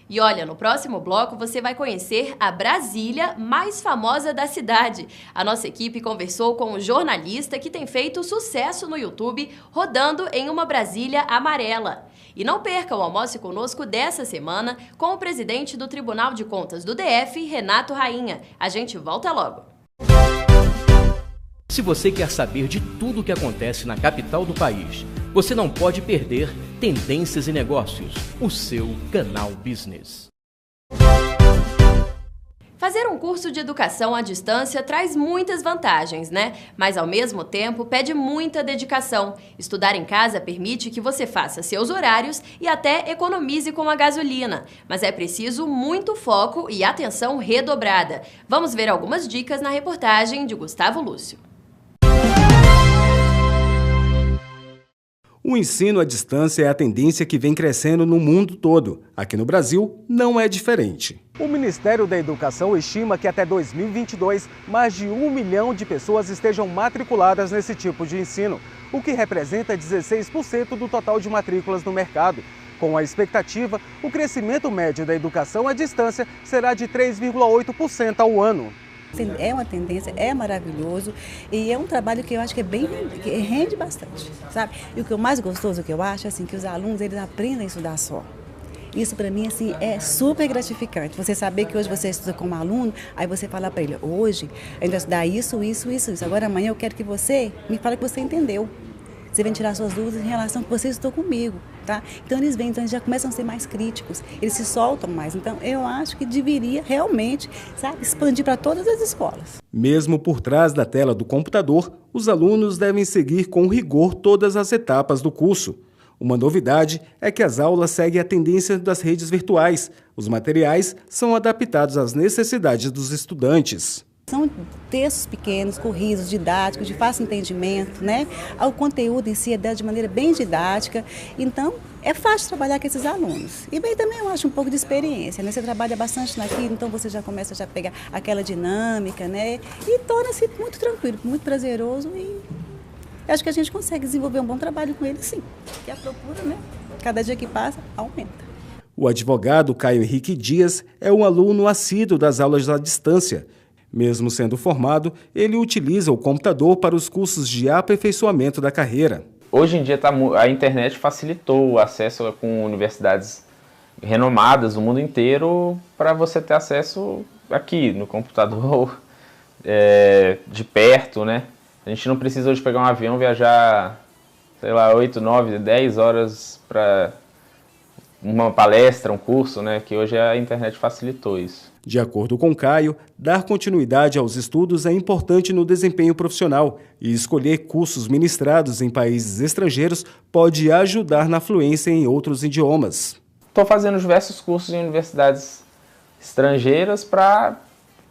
E olha, no próximo bloco você vai conhecer a Brasília mais famosa da cidade. A nossa equipe conversou com um jornalista que tem feito sucesso no YouTube, rodando em uma Brasília amarela. E não perca o Almoce Conosco dessa semana com o presidente do Tribunal de Contas do DF, Renato Rainha. A gente volta logo. Se você quer saber de tudo o que acontece na capital do país, você não pode perder Tendências e Negócios, o seu canal Business. Fazer um curso de educação à distância traz muitas vantagens, né? Mas ao mesmo tempo pede muita dedicação. Estudar em casa permite que você faça seus horários e até economize com a gasolina. Mas é preciso muito foco e atenção redobrada. Vamos ver algumas dicas na reportagem de Gustavo Lúcio. O ensino à distância é a tendência que vem crescendo no mundo todo. Aqui no Brasil, não é diferente. O Ministério da Educação estima que até 2022, mais de 1 milhão de pessoas estejam matriculadas nesse tipo de ensino, o que representa 16% do total de matrículas no mercado. Com a expectativa, o crescimento médio da educação à distância será de 3,8% ao ano. É uma tendência, é maravilhoso e é um trabalho que eu acho que que rende bastante, sabe? E o que é mais gostoso que eu acho é assim, que os alunos eles aprendem a estudar só. Isso para mim assim é super gratificante. Você saber que hoje você estuda como aluno, aí você fala para ele, hoje a gente vai estudar isso. Agora amanhã eu quero que você me fale que você entendeu. Você vem tirar suas dúvidas em relação ao que você estudou comigo, tá? Então eles vêm, então eles já começam a ser mais críticos, eles se soltam mais. Então eu acho que deveria realmente, sabe, expandir para todas as escolas. Mesmo por trás da tela do computador, os alunos devem seguir com rigor todas as etapas do curso. Uma novidade é que as aulas seguem a tendência das redes virtuais. Os materiais são adaptados às necessidades dos estudantes. São textos pequenos, corridos, didáticos, de fácil entendimento, né? O conteúdo em si é dado de maneira bem didática, então é fácil trabalhar com esses alunos. E bem, também eu acho um pouco de experiência, né? Você trabalha bastante naquilo, então você já começa a pegar aquela dinâmica, né? E torna-se muito tranquilo, muito prazeroso e acho que a gente consegue desenvolver um bom trabalho com ele, sim. Porque a procura, né? Cada dia que passa, aumenta. O advogado Caio Henrique Dias é um aluno assíduo das aulas à distância. Mesmo sendo formado, ele utiliza o computador para os cursos de aperfeiçoamento da carreira. Hoje em dia a internet facilitou o acesso com universidades renomadas no mundo inteiro para você ter acesso aqui no computador, de perto, né? A gente não precisa hoje pegar um avião, viajar, sei lá, 8, 9, 10 horas para uma palestra, um curso, né? Que hoje a internet facilitou isso. De acordo com Caio, dar continuidade aos estudos é importante no desempenho profissional e escolher cursos ministrados em países estrangeiros pode ajudar na fluência em outros idiomas. Estou fazendo diversos cursos em universidades estrangeiras para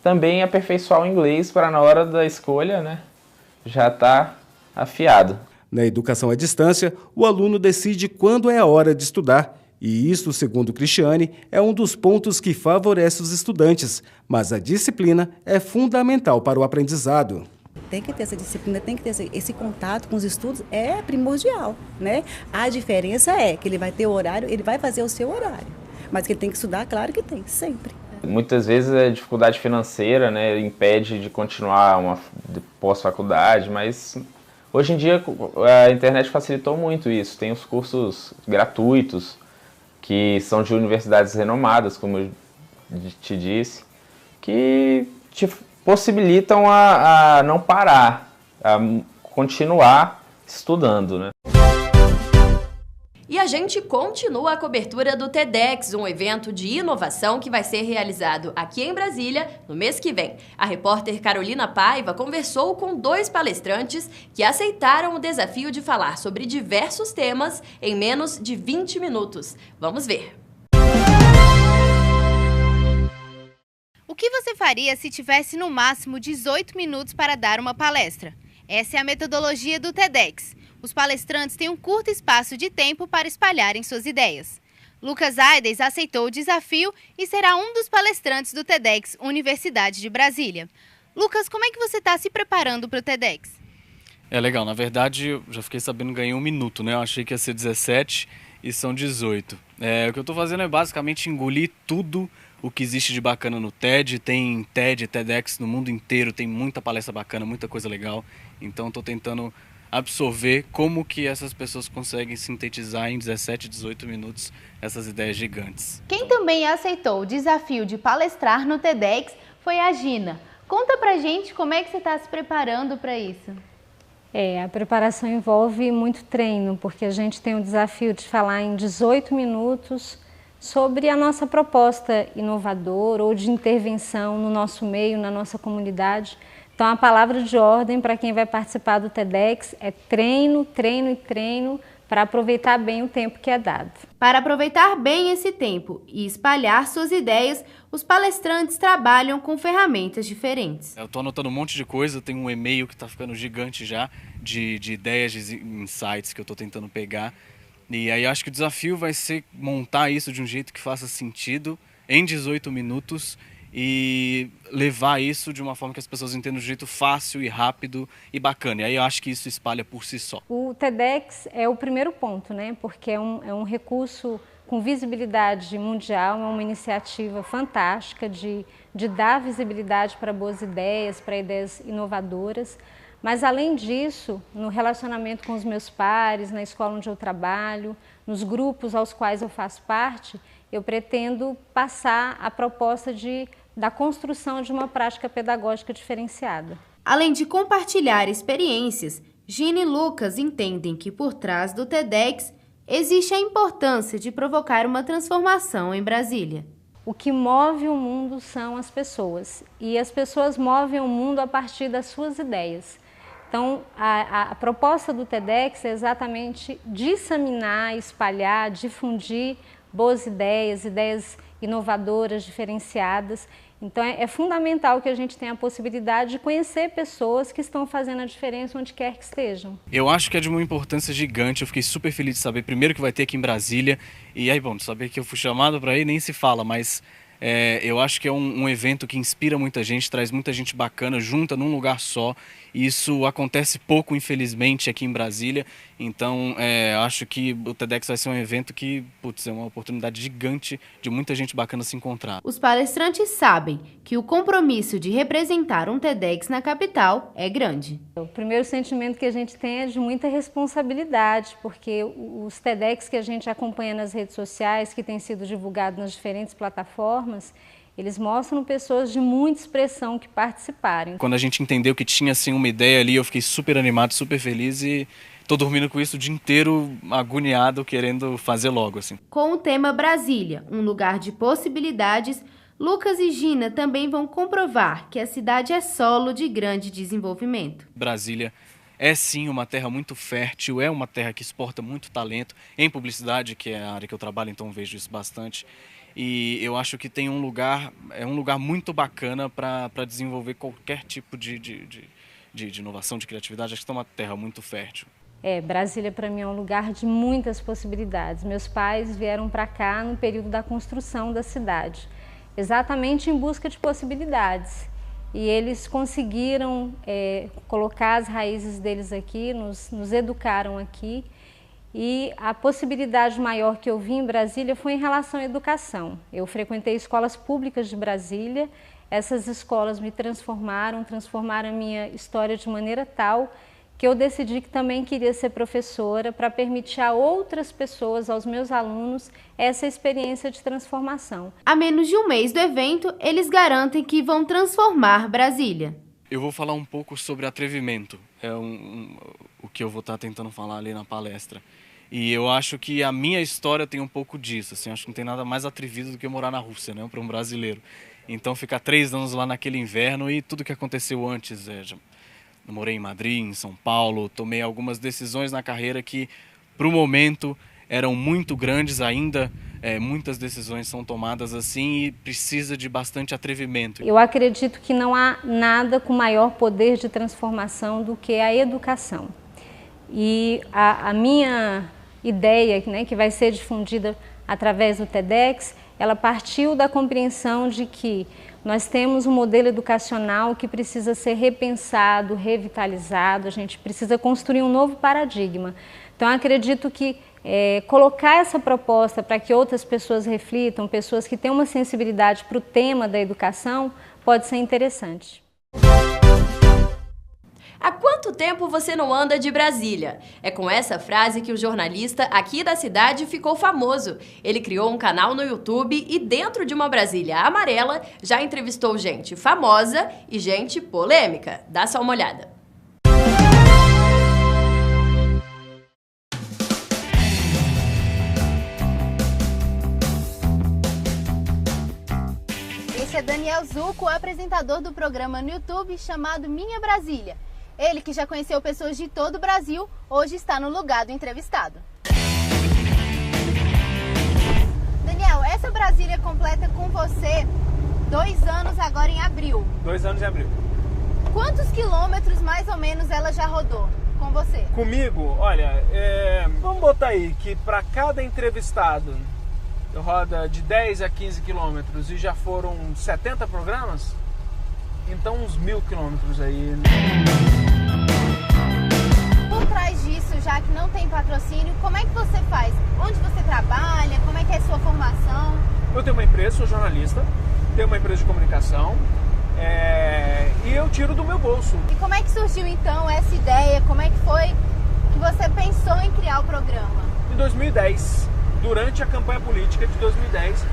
também aperfeiçoar o inglês para na hora da escolha, né, já estar afiado. Na educação à distância, o aluno decide quando é a hora de estudar. E isso, segundo Cristiane, é um dos pontos que favorece os estudantes, mas a disciplina é fundamental para o aprendizado. Tem que ter essa disciplina, tem que ter esse contato com os estudos, é primordial, né? A diferença é que ele vai ter o horário, ele vai fazer o seu horário, mas que ele tem que estudar, claro que tem, sempre. Muitas vezes a dificuldade financeira, né, impede de continuar uma pós-faculdade, mas hoje em dia a internet facilitou muito isso. Tem os cursos gratuitos, que são de universidades renomadas, como eu te disse, que te possibilitam a não parar, a continuar estudando, né? E E a gente continua a cobertura do TEDx, um evento de inovação que vai ser realizado aqui em Brasília no mês que vem. A repórter Carolina Paiva conversou com 2 palestrantes que aceitaram o desafio de falar sobre diversos temas em menos de 20 minutos. Vamos ver. O que você faria se tivesse no máximo 18 minutos para dar uma palestra? Essa é a metodologia do TEDx. Os palestrantes têm um curto espaço de tempo para espalharem suas ideias. Lucas Aides aceitou o desafio e será um dos palestrantes do TEDx Universidade de Brasília. Lucas, como é que você está se preparando para o TEDx? É legal, na verdade eu já fiquei sabendo que ganhei 1 minuto, né? Eu achei que ia ser 17 e são 18. O que eu estou fazendo é basicamente engolir tudo o que existe de bacana no TED. Tem TED, TEDx no mundo inteiro, tem muita palestra bacana, muita coisa legal. Então estou tentando absorver como que essas pessoas conseguem sintetizar em 17, 18 minutos essas ideias gigantes. Quem também aceitou o desafio de palestrar no TEDx foi a Gina. Conta pra gente como é que você está se preparando para isso. A preparação envolve muito treino, porque a gente tem o desafio de falar em 18 minutos sobre a nossa proposta inovadora ou de intervenção no nosso meio, na nossa comunidade. Então, a palavra de ordem para quem vai participar do TEDx é treino, treino e treino para aproveitar bem o tempo que é dado. Para aproveitar bem esse tempo e espalhar suas ideias, os palestrantes trabalham com ferramentas diferentes. Eu estou anotando um monte de coisa, tem um e-mail que está ficando gigante já de ideias, de insights que eu estou tentando pegar. E aí acho que o desafio vai ser montar isso de um jeito que faça sentido em 18 minutos e levar isso de uma forma que as pessoas entendam de um jeito fácil e rápido e bacana. E aí eu acho que isso espalha por si só. O TEDx é o primeiro ponto, né? Porque é um recurso com visibilidade mundial, é uma iniciativa fantástica de dar visibilidade para boas ideias, para ideias inovadoras. Mas, além disso, no relacionamento com os meus pares, na escola onde eu trabalho, nos grupos aos quais eu faço parte, eu pretendo passar a proposta da construção de uma prática pedagógica diferenciada. Além de compartilhar experiências, Gina e Lucas entendem que por trás do TEDx existe a importância de provocar uma transformação em Brasília. O que move o mundo são as pessoas, e as pessoas movem o mundo a partir das suas ideias. Então, a proposta do TEDx é exatamente disseminar, espalhar, difundir boas ideias, ideias inovadoras, diferenciadas. Então, é fundamental que a gente tenha a possibilidade de conhecer pessoas que estão fazendo a diferença onde quer que estejam. Eu acho que é de uma importância gigante, eu fiquei super feliz de saber, primeiro que vai ter aqui em Brasília, e aí, bom, saber que eu fui chamado para ir nem se fala, mas eu acho que é um evento que inspira muita gente, traz muita gente bacana, junta num lugar só. Isso acontece pouco, infelizmente, aqui em Brasília. Então, acho que o TEDx vai ser um evento que, é uma oportunidade gigante de muita gente bacana se encontrar. Os palestrantes sabem que o compromisso de representar um TEDx na capital é grande. O primeiro sentimento que a gente tem é de muita responsabilidade, porque os TEDx que a gente acompanha nas redes sociais, que têm sido divulgados nas diferentes plataformas, eles mostram pessoas de muita expressão que participaram. Quando a gente entendeu que tinha assim, uma ideia ali, eu fiquei super animado, super feliz e estou dormindo com isso o dia inteiro, agoniado, querendo fazer logo. Assim. Com o tema Brasília, um lugar de possibilidades, Lucas e Gina também vão comprovar que a cidade é solo de grande desenvolvimento. Brasília é sim uma terra muito fértil, é uma terra que exporta muito talento em publicidade, que é a área que eu trabalho, então vejo isso bastante. E eu acho que tem um lugar muito bacana para desenvolver qualquer tipo de inovação, de criatividade. Acho que é uma terra muito fértil. Brasília para mim é um lugar de muitas possibilidades. Meus pais vieram para cá no período da construção da cidade, exatamente em busca de possibilidades. E eles conseguiram colocar as raízes deles aqui, nos educaram aqui. E a possibilidade maior que eu vi em Brasília foi em relação à educação. Eu frequentei escolas públicas de Brasília, essas escolas me transformaram a minha história de maneira tal que eu decidi que também queria ser professora para permitir a outras pessoas, aos meus alunos, essa experiência de transformação. A menos de um mês do evento, eles garantem que vão transformar Brasília. Eu vou falar um pouco sobre atrevimento, o que eu vou estar tentando falar ali na palestra. E eu acho que a minha história tem um pouco disso, assim, acho que não tem nada mais atrevido do que morar na Rússia, né, para um brasileiro. Então ficar 3 anos lá naquele inverno e tudo que aconteceu antes, eu morei em Madrid, em São Paulo, tomei algumas decisões na carreira que, para o momento, eram muito grandes ainda. Muitas decisões são tomadas assim e precisa de bastante atrevimento. Eu acredito que não há nada com maior poder de transformação do que a educação. E a minha ideia, né, que vai ser difundida através do TEDx, ela partiu da compreensão de que nós temos um modelo educacional que precisa ser repensado, revitalizado, a gente precisa construir um novo paradigma. Então, acredito que colocar essa proposta para que outras pessoas reflitam, pessoas que têm uma sensibilidade para o tema da educação, pode ser interessante. Há quanto tempo você não anda de Brasília? É com essa frase que o jornalista aqui da cidade ficou famoso. Ele criou um canal no YouTube e dentro de uma Brasília amarela já entrevistou gente famosa e gente polêmica. Dá só uma olhada. Esse é Daniel Zucco, apresentador do programa no YouTube chamado Minha Brasília. Ele, que já conheceu pessoas de todo o Brasil, hoje está no lugar do entrevistado. Daniel, essa Brasília completa com você 2 anos agora em abril. 2 anos em abril. Quantos quilômetros mais ou menos ela já rodou com você? Comigo, olha, vamos botar aí que para cada entrevistado roda de 10 a 15 quilômetros e já foram 70 programas, então uns 1.000 quilômetros aí. Por trás disso, já que não tem patrocínio, como é que você faz? Onde você trabalha? Como é que é a sua formação? Eu tenho uma empresa, sou jornalista, tenho uma empresa de comunicação e eu tiro do meu bolso. E como é que surgiu então essa ideia? Como é que foi que você pensou em criar o programa? Em 2010, durante a campanha política de 2010,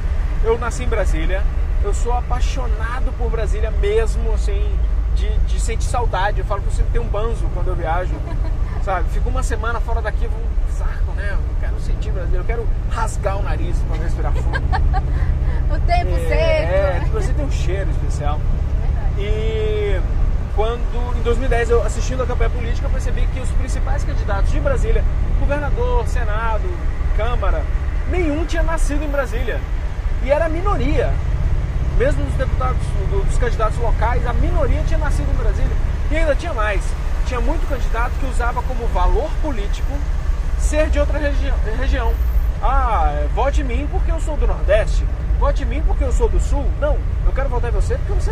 eu nasci em Brasília. Eu sou apaixonado por Brasília mesmo, assim, de sentir saudade. Eu falo que eu sempre tenho um banzo quando eu viajo, sabe? Fico uma semana fora daqui, vou um saco, né? Eu quero sentir Brasília, eu quero rasgar o nariz para respirar fundo. O tempo seco. Você tem um cheiro especial. E quando, em 2010, eu assistindo a campanha política, eu percebi que os principais candidatos de Brasília, governador, Senado, Câmara, nenhum tinha nascido em Brasília. E era a minoria. Mesmo dos deputados, dos candidatos locais, a minoria tinha nascido em Brasília. E ainda tinha mais. Tinha muito candidato que usava como valor político ser de outra região. Vote em mim porque eu sou do Nordeste. Vote em mim porque eu sou do Sul. Não, eu quero votar em você porque você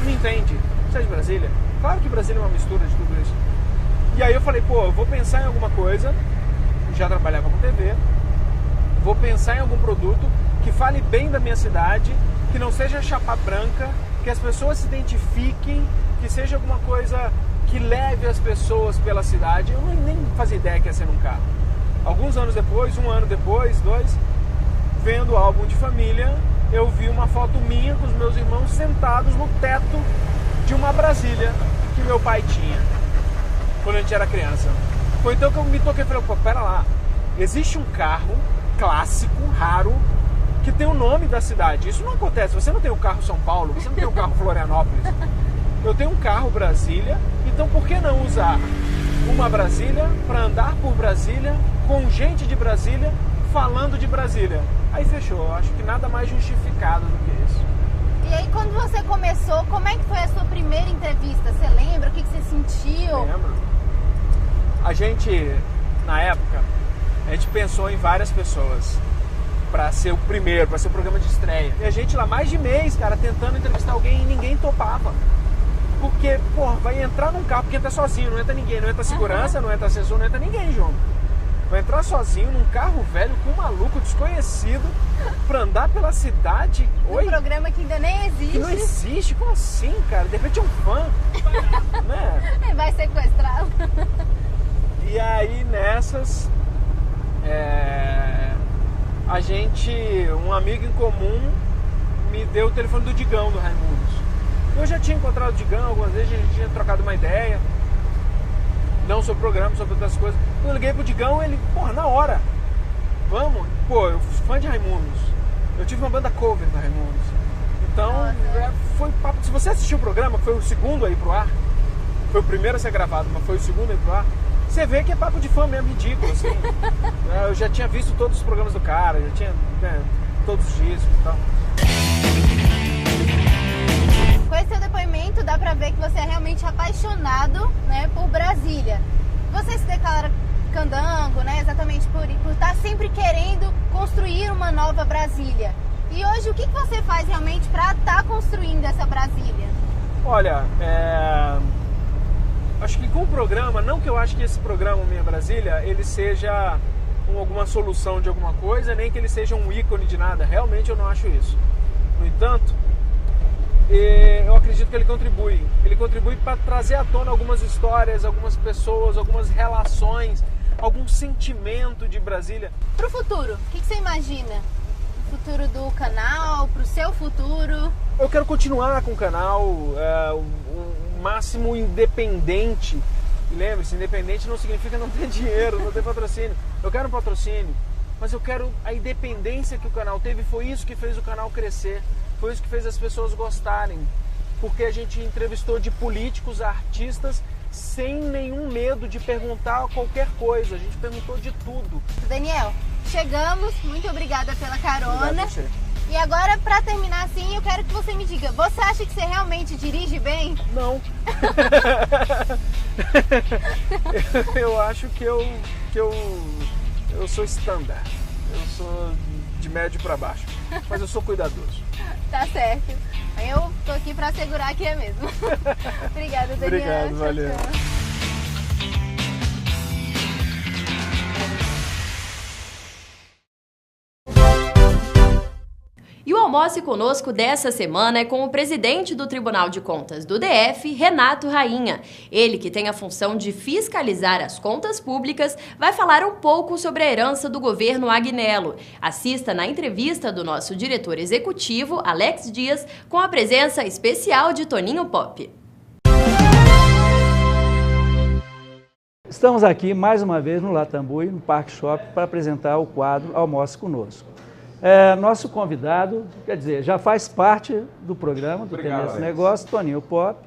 me entende. Você é de Brasília. Claro que Brasília é uma mistura de tudo isso. E aí eu falei, eu vou pensar em alguma coisa. Já trabalhava com TV. Vou pensar em algum produto que fale bem da minha cidade, que não seja chapa branca, que as pessoas se identifiquem, que seja alguma coisa que leve as pessoas pela cidade. Eu nem fazia ideia que ia ser num carro. Alguns anos depois, 1 ano depois, 2, vendo o álbum de família, eu vi uma foto minha com os meus irmãos sentados no teto de uma Brasília que meu pai tinha, quando a gente era criança. Foi então que eu me toquei e falei, pera lá, existe um carro clássico, raro, que tem o nome da cidade. Isso não acontece. Você não tem o carro São Paulo, você não tem o carro Florianópolis. Eu tenho um carro Brasília, então por que não usar uma Brasília para andar por Brasília, com gente de Brasília, falando de Brasília? Aí fechou. Eu acho que nada mais justificado do que isso. E aí, quando você começou, como é que foi a sua primeira entrevista? Você lembra? O que você sentiu? Lembro. A gente, na época, a gente pensou em várias pessoas para ser o primeiro, para ser o programa de estreia. E a gente lá mais de mês, cara, tentando entrevistar alguém e ninguém topava. Porque, vai entrar num carro, porque entra sozinho, não entra ninguém, não entra segurança, não entra assessor, não entra ninguém, João. Vai entrar sozinho num carro velho com um maluco desconhecido pra andar pela cidade. Um programa que ainda nem existe. Que não existe? Como assim, cara? De repente é um fã. Né? Vai sequestrado. E aí nessas, a gente, um amigo em comum me deu o telefone do Digão, do Raimundos. Eu já tinha encontrado o Digão algumas vezes, a gente tinha trocado uma ideia. não sobre programa, sobre outras coisas. Eu liguei pro Digão, ele, porra, na hora, vamos, pô, eu fui fã de Raimundos, eu tive uma banda cover da Raimundos, então foi papo. Se você assistiu o programa, foi o segundo aí pro ar, foi o primeiro a ser gravado, mas foi o segundo aí pro ar, você vê que é papo de fã mesmo, ridículo, assim. Eu já tinha visto todos os programas do cara, já tinha todos os discos e tal. Com esse seu depoimento, dá pra ver que você é realmente apaixonado, né, por Brasília. Você se declara candango, né, exatamente por estar sempre querendo construir uma nova Brasília. E hoje, o que você faz realmente para estar construindo essa Brasília? Olha, acho que com o programa, não que eu acho que esse programa Minha Brasília, ele seja alguma solução de alguma coisa, nem que ele seja um ícone de nada. Realmente eu não acho isso. No entanto, eu acredito que ele contribui. Ele contribui para trazer à tona algumas histórias, algumas pessoas, algumas relações, algum sentimento de Brasília. Para o futuro, o que você imagina? O futuro do canal, para o seu futuro? Eu quero continuar com o canal o máximo independente. E lembre-se, independente não significa não ter dinheiro, não ter patrocínio. Eu quero um patrocínio, mas eu quero a independência que o canal teve. Foi isso que fez o canal crescer. Foi isso que fez as pessoas gostarem, porque a gente entrevistou de políticos a artistas sem nenhum medo de perguntar qualquer coisa, a gente perguntou de tudo. Daniel, chegamos, muito obrigada pela carona. E agora, para terminar assim, eu quero que você me diga, você acha que você realmente dirige bem? Não. Eu acho que eu sou standard, eu sou de médio para baixo, mas eu sou cuidadoso. Tá certo. Eu tô aqui pra assegurar que é mesmo. Obrigada, Daniel. Obrigado, valeu. E o Almoce Conosco dessa semana é com o presidente do Tribunal de Contas do DF, Renato Rainha. Ele, que tem a função de fiscalizar as contas públicas, vai falar um pouco sobre a herança do governo Agnello. Assista na entrevista do nosso diretor executivo, Alex Dias, com a presença especial de Toninho Pop. Estamos aqui mais uma vez no Latambuí, no Parque Shopping, para apresentar o quadro Almoce Conosco. Nosso convidado, quer dizer, já faz parte do programa do Esse Negócio, Toninho Pop,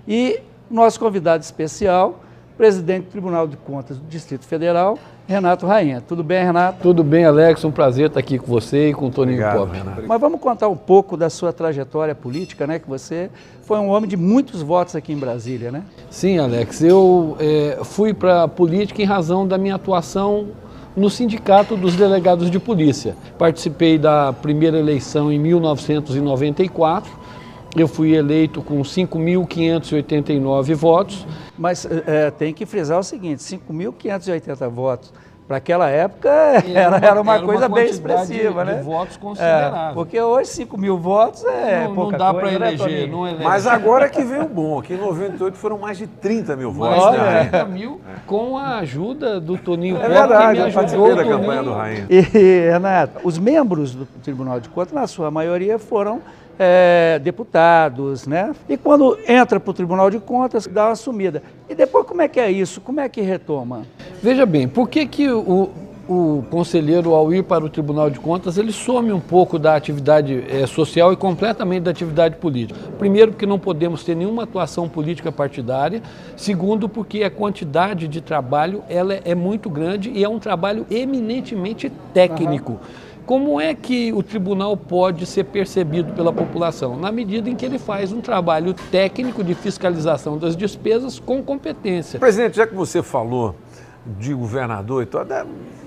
e nosso convidado especial, presidente do Tribunal de Contas do Distrito Federal, Renato Rainha. Tudo bem, Renato? Tudo bem, Alex, um prazer estar aqui com você e com o Toninho Pop. Mas vamos contar um pouco da sua trajetória política, né? Que você foi um homem de muitos votos aqui em Brasília, né? Sim, Alex, eu fui para a política em razão da minha atuação no Sindicato dos Delegados de Polícia. Participei da primeira eleição em 1994, eu fui eleito com 5.589 votos. Mas tem que frisar o seguinte, 5.580 votos, para aquela época era uma coisa bem expressiva, né? De votos considerável. Porque hoje 5.000 votos pouca não dá coisa, para eleger, não elege. Mas agora que veio o bom, aqui em 98 foram mais de 30 mil votos. Mais de 30 mil, com a ajuda do Toninho Pop, verdade, que me ajudou da campanha do Rainha. E, Renato, os membros do Tribunal de Contas, na sua maioria, foram deputados, né? E quando entra para o Tribunal de Contas, dá uma sumida. E depois como é que é isso? Como é que retoma? Veja bem, por que o conselheiro, ao ir para o Tribunal de Contas, ele some um pouco da atividade social e completamente da atividade política? Primeiro, porque não podemos ter nenhuma atuação política partidária. Segundo, porque a quantidade de trabalho ela é muito grande e é um trabalho eminentemente técnico. Como é que o tribunal pode ser percebido pela população? Na medida em que ele faz um trabalho técnico de fiscalização das despesas com competência. Presidente, já que você falou de governador e tal,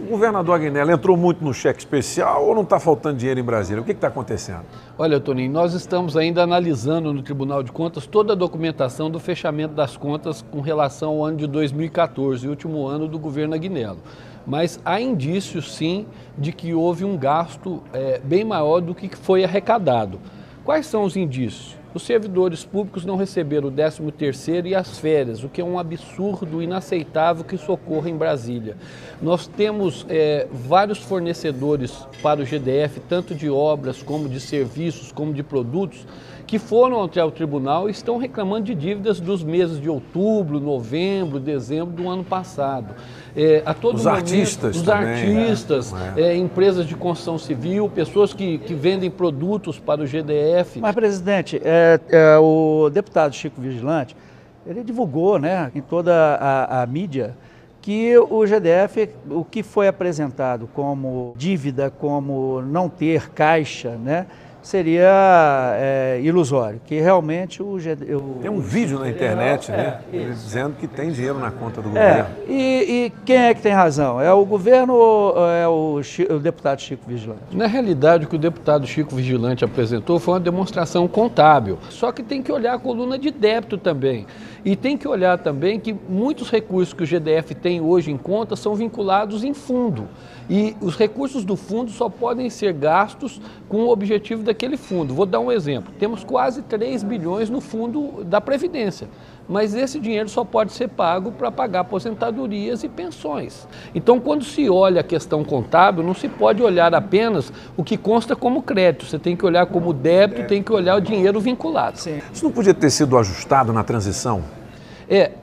o governador Agnello entrou muito no cheque especial ou não está faltando dinheiro em Brasília? O que está acontecendo? Olha, Toninho, nós estamos ainda analisando no Tribunal de Contas toda a documentação do fechamento das contas com relação ao ano de 2014, o último ano do governo Agnello. Mas há indícios, sim, de que houve um gasto bem maior do que foi arrecadado. Quais são os indícios? Os servidores públicos não receberam o 13º e as férias, o que é um absurdo inaceitável que isso ocorra em Brasília. Nós temos vários fornecedores para o GDF, tanto de obras como de serviços, como de produtos, que foram até o tribunal e estão reclamando de dívidas dos meses de outubro, novembro, dezembro do ano passado. A todo os momento, artistas os também, artistas, empresas de construção civil, pessoas que vendem produtos para o GDF. Mas, presidente, o deputado Chico Vigilante, ele divulgou, né, em toda a mídia, que o GDF, o que foi apresentado como dívida, como não ter caixa, né, seria ilusório, que realmente o GDF... Tem um vídeo na internet, né, ele dizendo que tem dinheiro na conta do governo. E quem é que tem razão? É o governo ou é o deputado Chico Vigilante? Na realidade, o que o deputado Chico Vigilante apresentou foi uma demonstração contábil, só que tem que olhar a coluna de débito também. E tem que olhar também que muitos recursos que o GDF tem hoje em conta são vinculados em fundo. E os recursos do fundo só podem ser gastos com o objetivo daquele fundo. Vou dar um exemplo. Temos quase 3 bilhões no fundo da Previdência, mas esse dinheiro só pode ser pago para pagar aposentadorias e pensões. Então, quando se olha a questão contábil, não se pode olhar apenas o que consta como crédito. Você tem que olhar como débito, tem que olhar o dinheiro vinculado. Sim. Isso não podia ter sido ajustado na transição?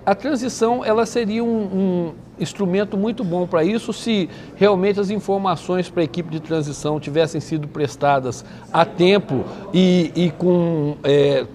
A transição ela seria um instrumento muito bom para isso se realmente as informações para a equipe de transição tivessem sido prestadas a tempo e com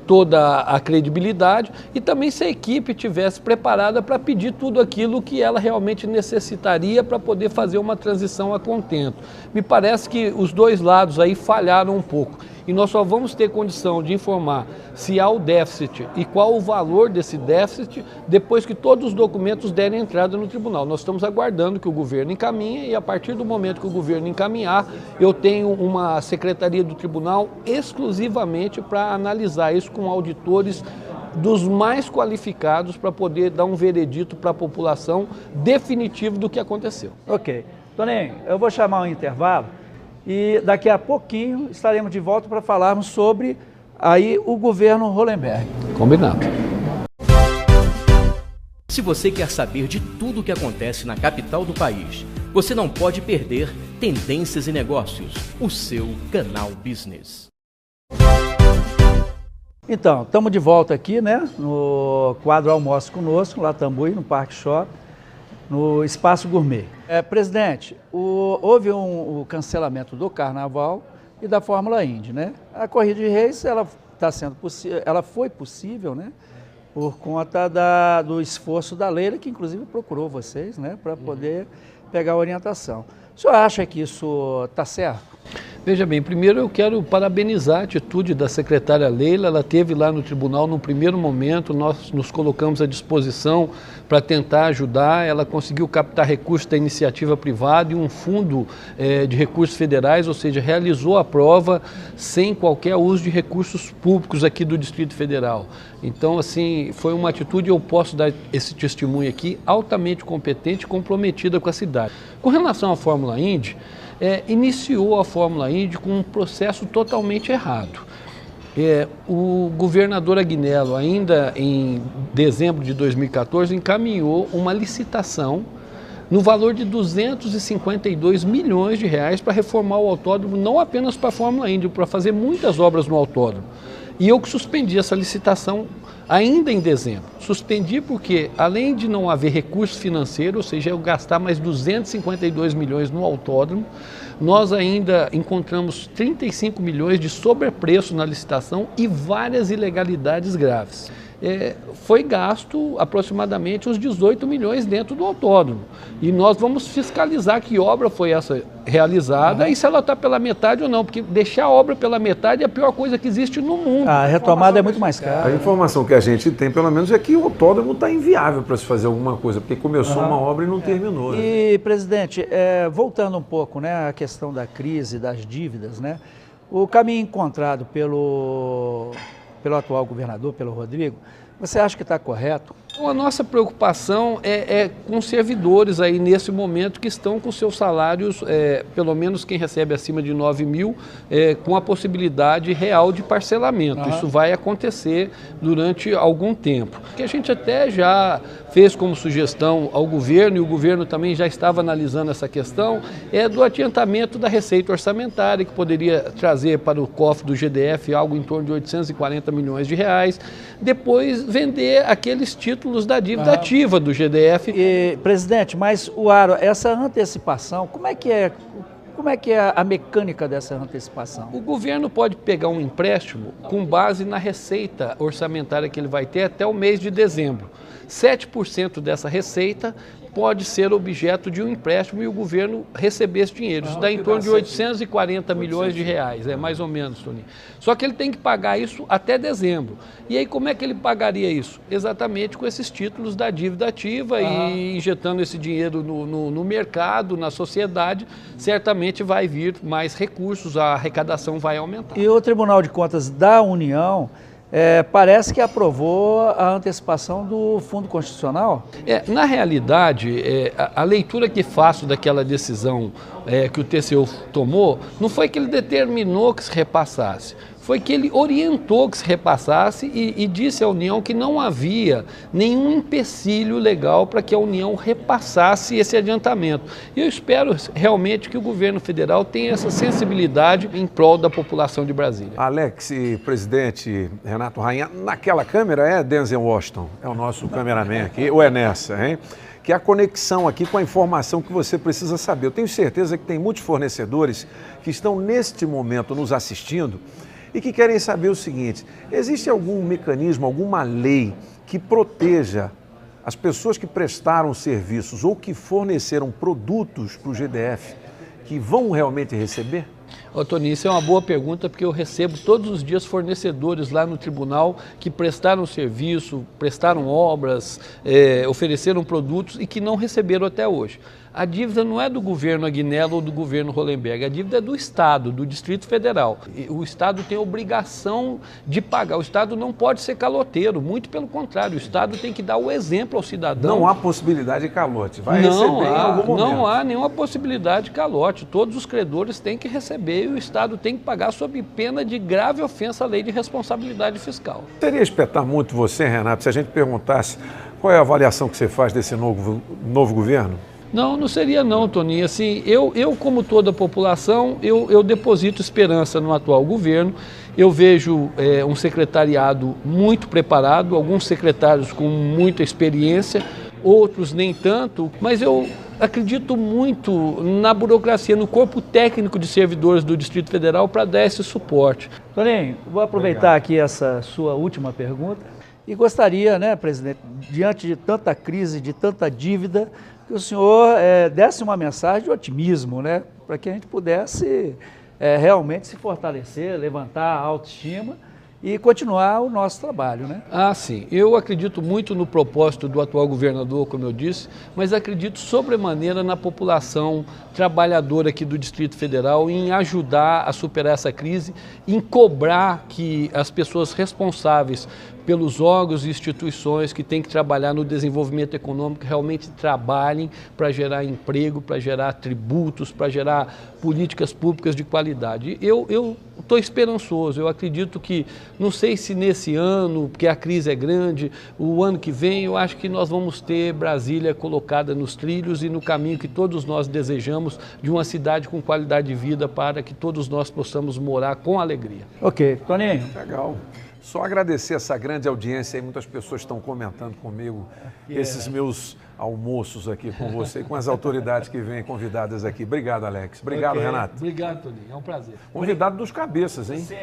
toda a credibilidade, e também se a equipe tivesse preparada para pedir tudo aquilo que ela realmente necessitaria para poder fazer uma transição a contento. Me parece que os dois lados aí falharam um pouco. E nós só vamos ter condição de informar se há o déficit e qual o valor desse déficit depois que todos os documentos derem entrada no tribunal. Nós estamos aguardando que o governo encaminhe e a partir do momento que o governo encaminhar, eu tenho uma secretaria do tribunal exclusivamente para analisar isso com auditores dos mais qualificados para poder dar um veredito para a população definitivo do que aconteceu. Ok. Toninho, eu vou chamar um intervalo. E daqui a pouquinho estaremos de volta para falarmos sobre aí o governo Hollenberg. Combinado. Se você quer saber de tudo o que acontece na capital do país, você não pode perder Tendências e Negócios, o seu canal Business. Então, estamos de volta aqui, né, no quadro Almoço Conosco, lá Tambuí, no Parque Shopping, no Espaço Gourmet. Presidente, houve o cancelamento do Carnaval e da Fórmula Indy, né? A Corrida de Reis, ela foi possível, né? Por conta do esforço da Leila, que inclusive procurou vocês, né? Para poder pegar a orientação. O senhor acha que isso está certo? Veja bem, primeiro eu quero parabenizar a atitude da secretária Leila. Ela esteve lá no tribunal no primeiro momento, nós nos colocamos à disposição para tentar ajudar. Ela conseguiu captar recursos da iniciativa privada e um fundo de recursos federais, ou seja, realizou a prova sem qualquer uso de recursos públicos aqui do Distrito Federal. Então, assim, foi uma atitude, eu posso dar esse testemunho aqui, altamente competente e comprometida com a cidade. Com relação à Fórmula Indy, iniciou a Fórmula Indy com um processo totalmente errado. O governador Agnello, ainda em dezembro de 2014, encaminhou uma licitação no valor de 252 milhões de reais para reformar o autódromo, não apenas para a Fórmula Indy, para fazer muitas obras no autódromo. E eu que suspendi essa licitação ainda em dezembro. Suspendi porque, além de não haver recurso financeiro, ou seja, eu gastar mais 252 milhões no autódromo, nós ainda encontramos 35 milhões de sobrepreço na licitação e várias ilegalidades graves. Foi gasto aproximadamente uns 18 milhões dentro do autódromo. E nós vamos fiscalizar que obra foi essa realizada e se ela está pela metade ou não, porque deixar a obra pela metade é a pior coisa que existe no mundo. A retomada é muito mais cara. A informação que a gente tem, pelo menos, é que o autódromo está inviável para se fazer alguma coisa, porque começou uma obra e não terminou. Né? E, presidente, voltando um pouco, né, à questão da crise, das dívidas, né, o caminho encontrado pelo atual governador, pelo Rodrigo, você acha que está correto? Então, a nossa preocupação é com servidores aí nesse momento que estão com seus salários, pelo menos quem recebe acima de 9 mil, com a possibilidade real de parcelamento. Isso vai acontecer durante algum tempo. O que a gente até já fez como sugestão ao governo, e o governo também já estava analisando essa questão, é do adiantamento da receita orçamentária, que poderia trazer para o cofre do GDF algo em torno de 840 milhões de reais, depois vender aqueles títulos da dívida ativa do GDF. Presidente, mas essa antecipação, como é que é a mecânica dessa antecipação? O governo pode pegar um empréstimo com base na receita orçamentária que ele vai ter até o mês de dezembro. 7% dessa receita pode ser objeto de um empréstimo e o governo receber esse dinheiro. Isso dá em torno de 840 milhões de reais, mais ou menos, Toninho. Só que ele tem que pagar isso até dezembro. E aí como é que ele pagaria isso? Exatamente com esses títulos da dívida ativa e injetando esse dinheiro no mercado, na sociedade, certamente vai vir mais recursos, a arrecadação vai aumentar. E o Tribunal de Contas da União parece que aprovou a antecipação do Fundo Constitucional? Na realidade, a leitura que faço daquela decisão que o TCU tomou, não foi que ele determinou que se repassasse, foi que ele orientou que se repassasse e disse à União que não havia nenhum empecilho legal para que a União repassasse esse adiantamento. E eu espero realmente que o governo federal tenha essa sensibilidade em prol da população de Brasília. Alex e presidente Renato Rainha, naquela câmera é Denzel Washington, é o nosso cameraman aqui, ou é nessa, hein? Que é a conexão aqui com a informação que você precisa saber. Eu tenho certeza que tem muitos fornecedores que estão neste momento nos assistindo e que querem saber o seguinte: existe algum mecanismo, alguma lei que proteja as pessoas que prestaram serviços ou que forneceram produtos para o GDF que vão realmente receber? Toninho, isso é uma boa pergunta, porque eu recebo todos os dias fornecedores lá no tribunal que prestaram serviço, prestaram obras, ofereceram produtos e que não receberam até hoje. A dívida não é do governo Aguinaldo ou do governo Hollenberg, a dívida é do Estado, do Distrito Federal. O Estado tem a obrigação de pagar, o Estado não pode ser caloteiro, muito pelo contrário, o Estado tem que dar o exemplo ao cidadão. Não há possibilidade de calote, vai receber em algum momento. Não há nenhuma possibilidade de calote, todos os credores têm que receber e o Estado tem que pagar sob pena de grave ofensa à lei de responsabilidade fiscal. Seria espetar muito você, Renato, se a gente perguntasse qual é a avaliação que você faz desse novo governo? Não seria não, Toninho. Assim, eu como toda a população, eu deposito esperança no atual governo. Eu vejo um secretariado muito preparado, alguns secretários com muita experiência, outros nem tanto, mas eu acredito muito na burocracia, no corpo técnico de servidores do Distrito Federal para dar esse suporte. Toninho, vou aproveitar aqui essa sua última pergunta e gostaria, presidente, diante de tanta crise, de tanta dívida, que o senhor desse uma mensagem de otimismo, para que a gente pudesse realmente se fortalecer, levantar a autoestima e continuar o nosso trabalho, sim. Eu acredito muito no propósito do atual governador, como eu disse, mas acredito sobremaneira na população trabalhadora aqui do Distrito Federal em ajudar a superar essa crise, em cobrar que as pessoas responsáveis pelos órgãos e instituições que têm que trabalhar no desenvolvimento econômico realmente trabalhem para gerar emprego, para gerar tributos, para gerar políticas públicas de qualidade. Eu estou esperançoso, eu acredito que, não sei se nesse ano, porque a crise é grande, o ano que vem eu acho que nós vamos ter Brasília colocada nos trilhos e no caminho que todos nós desejamos de uma cidade com qualidade de vida para que todos nós possamos morar com alegria. Ok, Toninho. Legal. Só agradecer essa grande audiência aí, muitas pessoas estão comentando comigo esses meus almoços aqui com você e com as autoridades que vêm convidadas aqui. Obrigado, Alex. Obrigado, Renato. Obrigado, Toninho. É um prazer. Convidado dos cabeças, hein? Sim.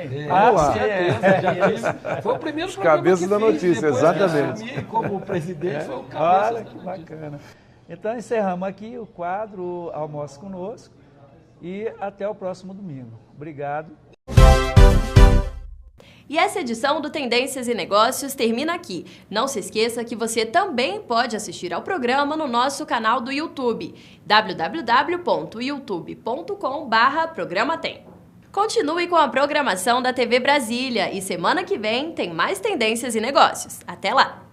Foi o primeiro cabeças da notícia, exatamente. Que como presidente, foi o cabeça. Olha que bacana. Então encerramos aqui o quadro Almoce Conosco e até o próximo domingo. Obrigado. E essa edição do Tendências e Negócios termina aqui. Não se esqueça que você também pode assistir ao programa no nosso canal do YouTube, www.youtube.com/programatem. Continue com a programação da TV Brasília e semana que vem tem mais Tendências e Negócios. Até lá!